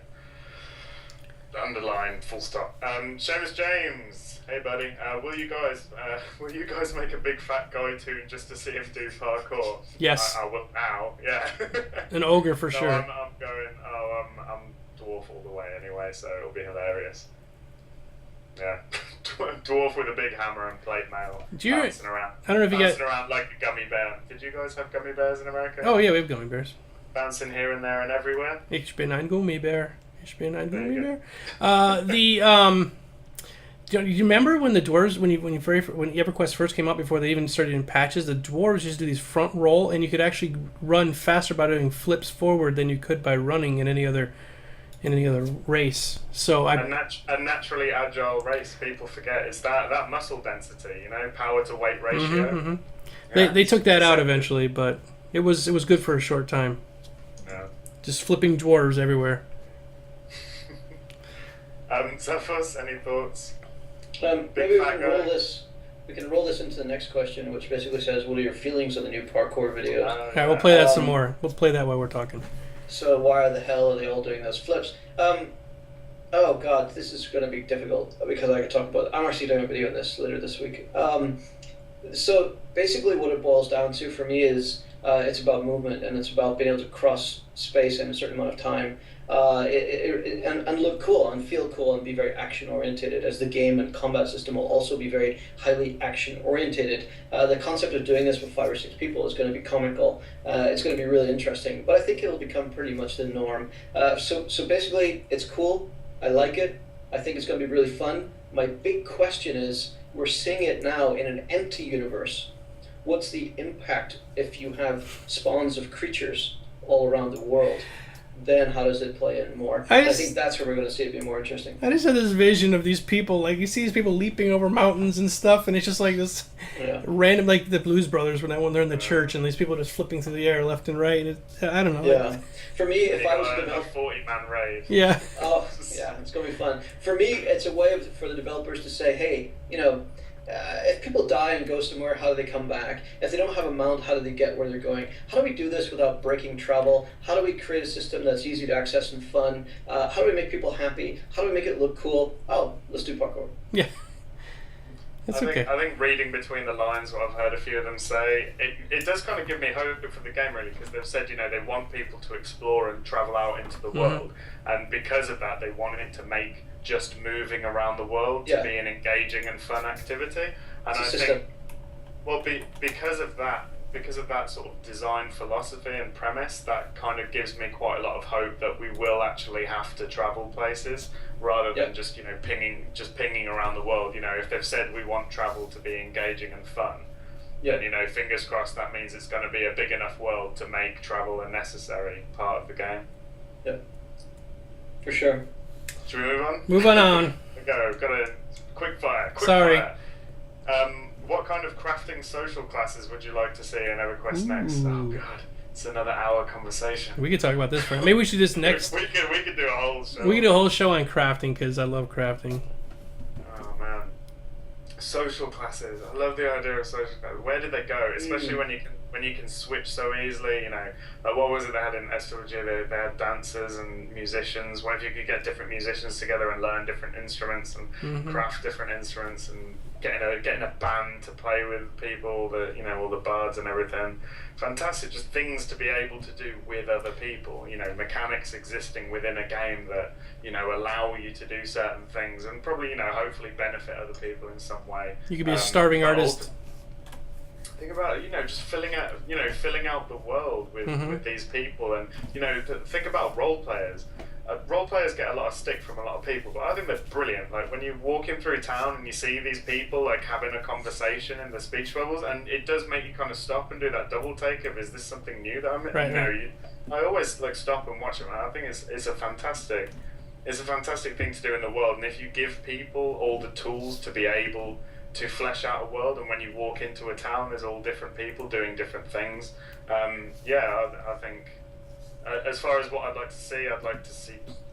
Underline, full stop. Seamus James, hey buddy, will you guys make a big fat guy tune just to see him do parkour? Yes. I will now. Yeah. An ogre for sure. I'm going. I'm dwarf all the way anyway, so it'll be hilarious. Yeah, dwarf with a big hammer and plate mail, bouncing around. I don't know if you bouncing around like a gummy bear. Did you guys have gummy bears in America? Oh yeah, we have gummy bears. Bouncing here and there and everywhere. Ich bin ein Gummibär. Ich bin ein Gummibär. Do you remember when the dwarves, when EverQuest first came out, before they even started in patches, the dwarves used to do these front roll, and you could actually run faster by doing flips forward than you could by running in any other race. So a naturally agile race, people forget, is that muscle density, power to weight ratio. Mm-hmm. Yeah, they took that out eventually, but it was good for a short time. Yeah. Just flipping dwarves everywhere. Zaphos, any thoughts? Maybe we can roll this into the next question, which basically says, what are your feelings of the new parkour videos? All right, we'll play that some more. We'll play that while we're talking. So why the hell are they all doing those flips? Oh god, this is going to be difficult because I could talk about it. I'm actually doing a video on this later this week. So basically what it boils down to for me is it's about movement, and it's about being able to cross space in a certain amount of time. And look cool and feel cool and be very action oriented, as the game and combat system will also be very highly action oriented. The concept of doing this with 5 or 6 people is going to be comical. It's going to be really interesting, but I think it'll become pretty much the norm. So basically it's cool. I like it. I think it's going to be really fun. My big question is, we're seeing it now in an empty universe. What's the impact if you have spawns of creatures all around the world? Then how does it play in more? I think that's where we're going to see it be more interesting. I just had this vision of these people, like you see these people leaping over mountains and stuff, and it's just like this random, like the Blues Brothers when they're in the church, and these people just flipping through the air left and right. I don't know. Yeah. For me, if I was a developer, 40-man raid. Yeah. Oh, yeah, it's going to be fun. For me, it's a way for the developers to say, hey, if people die and go somewhere, how do they come back? If they don't have a mount, how do they get where they're going? How do we do this without breaking travel? How do we create a system that's easy to access and fun? How do we make people happy? How do we make it look cool? Oh, let's do parkour. Yeah. It's I okay. think reading between the lines, what I've heard a few of them say, it does kind of give me hope for the game, really, because they've said, they want people to explore and travel out into the world, and because of that, they want it to make just moving around the world to be an engaging and fun activity. And I think, well, because of that sort of design philosophy and premise, that kind of gives me quite a lot of hope that we will actually have to travel places rather than just pinging around the world. If they've said we want travel to be engaging and fun, then fingers crossed that means it's going to be a big enough world to make travel a necessary part of the game. Yeah, for sure. Should we move on? Move on. Go. Got a quick fire. Sorry. What kind of crafting social classes would you like to see in EverQuest next? Oh god, it's another hour conversation. We could talk about this for maybe we should just next. We could do a whole show. We could do a whole show on crafting because I love crafting. Oh man, social classes. I love the idea of social classes. Where did they go? Especially when you can switch so easily. Like what was it they had in SWG? They had dancers and musicians. What if you could get different musicians together and learn different instruments and craft different instruments and getting a band to play with people, all the bards and everything. Fantastic, just things to be able to do with other people. Mechanics existing within a game that allow you to do certain things and probably hopefully benefit other people in some way. You could be a starving artist. Think about just filling out the world with these people, and think about role players. Role players get a lot of stick from a lot of people, but I think they're brilliant. Like when you're walking through town and you see these people like having a conversation in the speech bubbles, and it does make you kind of stop and do that double take of, is this something new that I'm right. I always stop and watch it, and I think it's a fantastic thing to do in the world. And if you give people all the tools to be able to flesh out a world, and when you walk into a town there's all different people doing different things, I think as far as what I'd like to see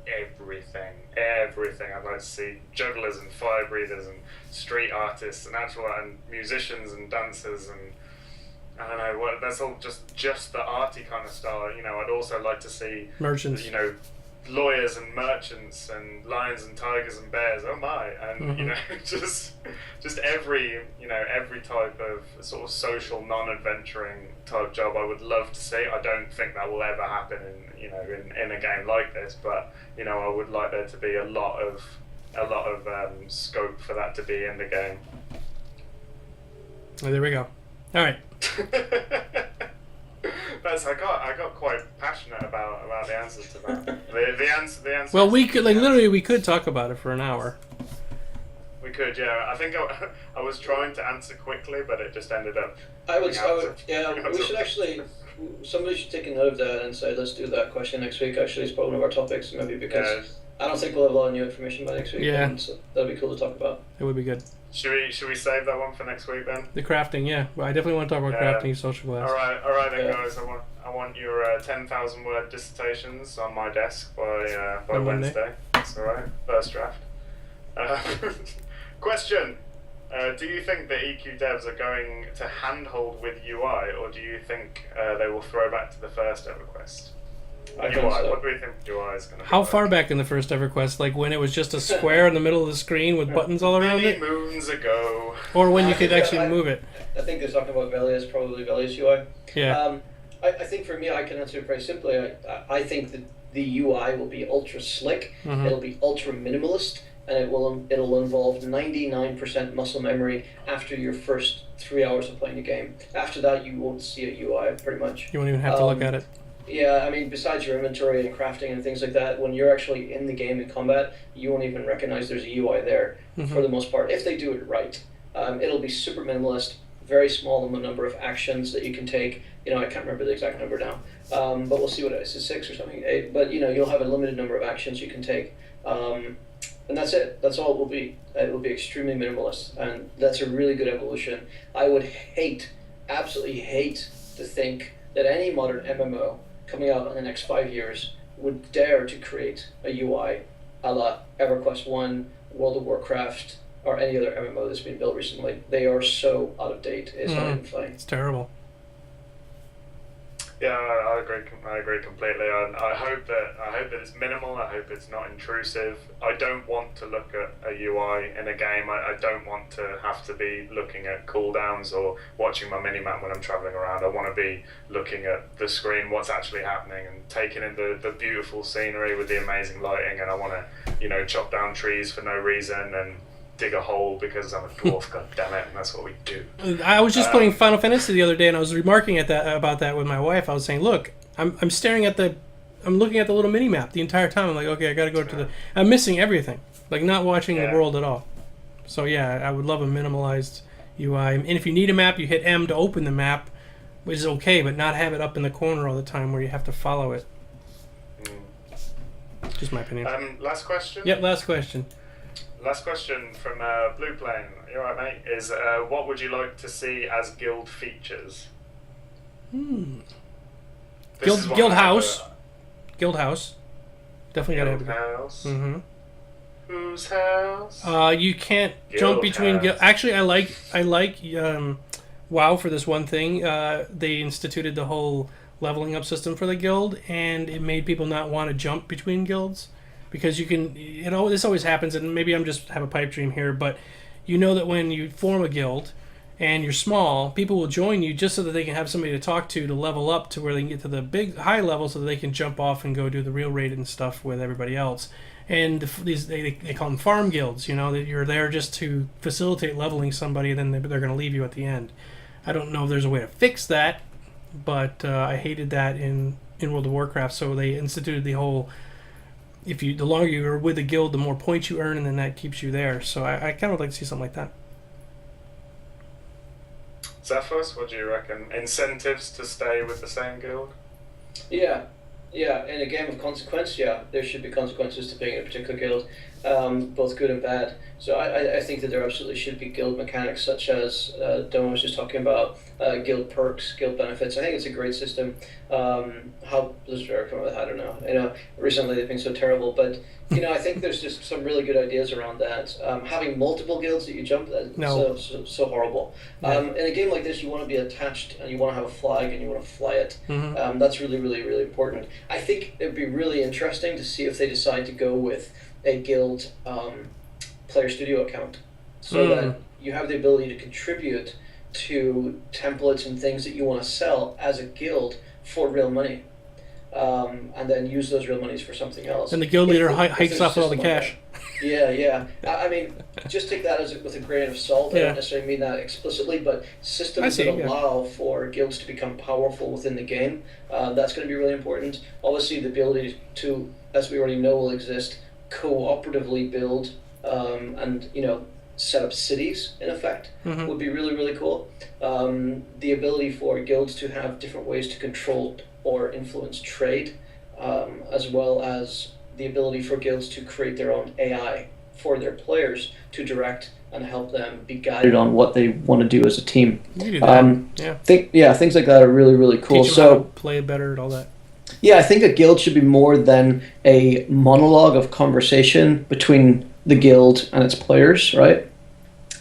everything. I'd like to see jugglers and fire breathers and street artists and musicians and dancers and I don't know, that's all just the arty kind of style. I'd also like to see merchants, lawyers and merchants and lions and tigers and bears. Oh my! And just every type of sort of social, non-adventuring type job I would love to see. I don't think that will ever happen in a game like this, but I would like there to be a lot of scope for that to be in the game. Oh, there we go. All right. I got quite passionate about the answers to that. The answer. Well, we could we could talk about it for an hour. We could, yeah. I think I was trying to answer quickly, but it just ended up. We should actually. Somebody should take a note of that and say, let's do that question next week. Actually, it's probably one of our topics, maybe because I don't think we'll have a lot of new information by next week. Yeah, so that'd be cool to talk about. It would be good. Should we save that one for next week then? The crafting, yeah. Well, I definitely want to talk about crafting social class. All right then, guys. I want your 10,000 word dissertations on my desk by Wednesday. That's all right. First draft. Question: do you think the EQ devs are going to handhold with UI, or do you think they will throw back to the first EverQuest? What do we think UI is going to be? How far back in the first EverQuest? Like when it was just a square in the middle of the screen with buttons all around it? Many moons ago. Or when you could actually move it? I think they're talking about probably Velia's UI. Yeah. I think for me, I can answer it very simply. I think that the UI will be ultra slick. Mm-hmm. It'll be ultra minimalist, and it'll involve 99% muscle memory after your first 3 hours of playing the game. After that, you won't see a UI pretty much. You won't even have to look at it. Yeah, I mean, besides your inventory and crafting and things like that, when you're actually in the game in combat, you won't even recognize there's a UI there for the most part, if they do it right. It'll be super minimalist, very small in the number of actions that you can take. I can't remember the exact number now, but we'll see what it is. It's 6 or something. 8, but you'll have a limited number of actions you can take, and that's it. That's all it will be. It will be extremely minimalist, and that's a really good evolution. I would absolutely hate to think that any modern MMO coming out in the next 5 years would dare to create a UI a la EverQuest 1, World of Warcraft, or any other MMO that's been built recently. They are so out of date. It's not even funny. It's terrible. Yeah, I agree. I agree completely. I hope that it's minimal. I hope it's not intrusive. I don't want to look at a UI in a game. I don't want to have to be looking at cooldowns or watching my minimap when I'm traveling around. I want to be looking at the screen, what's actually happening, and taking in the beautiful scenery with the amazing lighting. And I want to, chop down trees for no reason and dig a hole because I'm a dwarf. God damn it, and that's what we do. I was just playing Final Fantasy the other day, and I was remarking about that with my wife. I was saying, look, I'm looking at the little mini map the entire time. I'm like, okay, I got to go to I'm missing everything, like not watching the world at all. So yeah, I would love a minimalized UI. And if you need a map, you hit M to open the map, which is okay, but not have it up in the corner all the time where you have to follow it. Just my opinion. Last question. Yep, last question. Last question from Blue Plane. You alright, mate? Is what would you like to see as guild features? Guild house. Guild house. Definitely gotta have Guild house. Mm-hmm. Whose house? You can't jump between guild. Actually, I like WoW for this one thing. They instituted the whole leveling up system for the guild, and it made people not want to jump between guilds. Because you can, this always happens, and maybe I'm just have a pipe dream here, but you know that when you form a guild and you're small, people will join you just so that they can have somebody to talk to level up to where they can get to the big high level so that they can jump off and go do the real raid and stuff with everybody else. And they call them farm guilds, that you're there just to facilitate leveling somebody, and then they're going to leave you at the end. I don't know if there's a way to fix that, but I hated that in World of Warcraft, so they instituted the whole... the longer you're with a guild, the more points you earn, and then that keeps you there. So I kind of would like to see something like that. Zaphos, what do you reckon? Incentives to stay with the same guild? Yeah. In a game of consequence, there should be consequences to being in a particular guild, both good and bad. So I think that there absolutely should be guild mechanics such as Domo was just talking about, guild perks, guild benefits. I think it's a great system. How Blizzard are coming with that, I don't know. Recently they've been so terrible, but I think there's just some really good ideas around that. Having multiple guilds that you jump, so horrible. Yeah. In a game like this, you want to be attached and you want to have a flag and you want to fly it. Mm-hmm. That's really, really, really important. I think it'd be really interesting to see if they decide to go with a guild player studio account, so that you have the ability to contribute to templates and things that you want to sell as a guild for real money, and then use those real monies for something else. And the guild leader hikes off with all the cash. Yeah. I mean, just take that with a grain of salt. I don't necessarily mean that explicitly, but systems that allow for guilds to become powerful within the game, that's going to be really important. Obviously, the ability to, as we already know will exist, cooperatively build and set up cities in effect would be really, really cool. The ability for guilds to have different ways to control or influence trade, as well as the ability for guilds to create their own AI for their players to direct and help them be guided on what they want to do as a team. You do that. Things like that are really, really cool. Teach them how to play better and all that. Yeah, I think a guild should be more than a monologue of conversation between the guild and its players, right?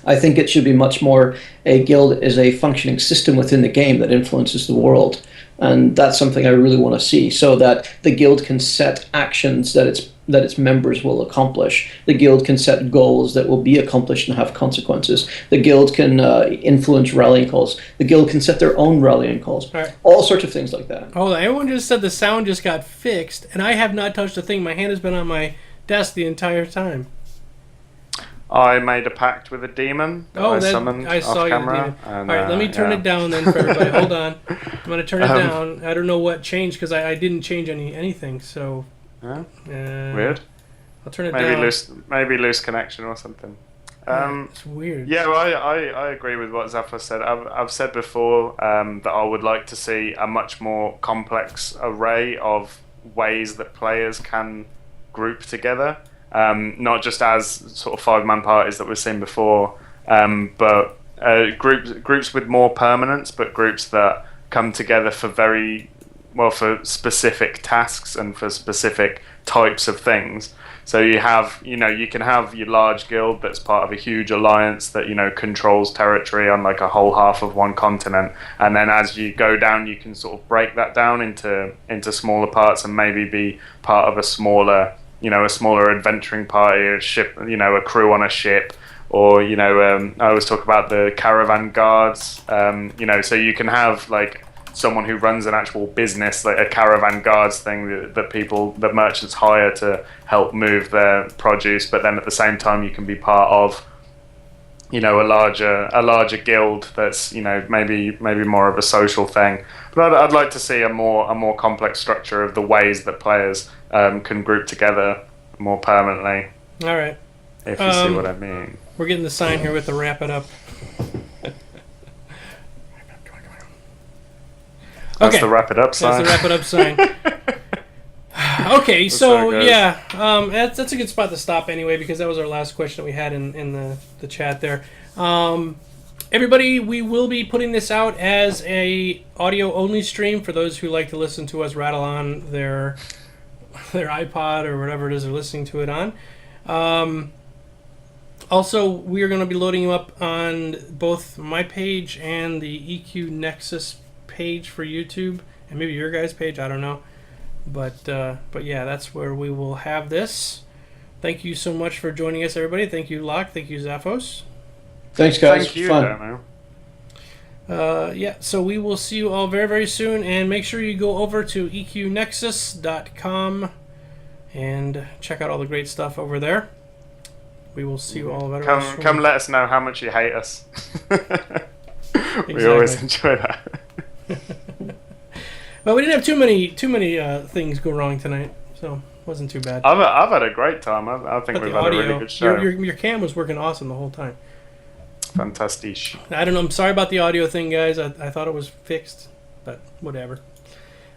I think it should be much more a guild is a functioning system within the game that influences the world. And that's something I really want to see, so that the guild can set actions that its members will accomplish. The guild can set goals that will be accomplished and have consequences. The guild can influence rallying calls. The guild can set their own rallying calls. All sorts of things like that. Hold on, everyone just said the sound just got fixed, and I have not touched a thing. My hand has been on my desk the entire time. I made a pact with a demon that I summoned I saw off camera. You. All right, let me turn it down then for everybody. Hold on. I'm going to turn it down. I don't know what changed because I didn't change anything. So weird. I'll turn it down. Maybe loose connection or something. It's weird. Yeah, well, I agree with what Zaphos said. I've said before that I would like to see a much more complex array of ways that players can group together. Not just as sort of 5-man parties that we've seen before, but groups with more permanence, but groups that come together for very for specific tasks and for specific types of things. So you have, you can have your large guild that's part of a huge alliance that, controls territory on like a whole half of one continent. And then as you go down, you can sort of break that down into smaller parts and maybe be part of a smaller adventuring party, a ship, a crew on a ship. Or, I always talk about the caravan guards, so you can have like someone who runs an actual business, like a caravan guards thing that merchants hire to help move their produce, but then at the same time you can be part of a larger guild that's maybe more of a social thing. But I'd like to see a more complex structure of the ways that players can group together more permanently. All right, if you see what I mean. We're getting the sign here with the wrap it up. That's the wrap it up sign. That's the wrap it up sign. Okay, so yeah, that's a good spot to stop anyway, because that was our last question that we had in the chat there. Everybody, we will be putting this out as a audio only stream for those who like to listen to us rattle on their iPod or whatever it is they're listening to it on. Also, we are going to be loading you up on both my page and the EQNexus page for YouTube, and maybe your guys' page, I don't know. But yeah, that's where we will have this. Thank you so much for joining us, everybody. Thank you, Locke. Thank you, Zaphos. Thanks, guys. Thank you, fun. Yeah, so we will see you all very, very soon, and make sure you go over to EQNexus.com and check out all the great stuff over there. We will see you all very soon. Come let us know how much you hate us. We always enjoy that. Well, we didn't have too many things go wrong tonight, so it wasn't too bad. I've had a great time. I think we've had a really good show. Your cam was working awesome the whole time. Fantastic. I don't know. I'm sorry about the audio thing, guys. I thought it was fixed, but whatever.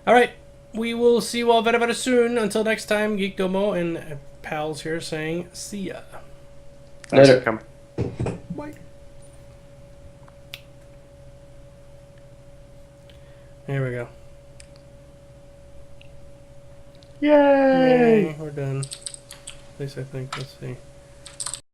All right. We will see you all very, very soon. Until next time, Geek Domo and pals here saying, see ya. Thanks for coming. Bye. There we go. Yay! We're done. At least I think. Let's see.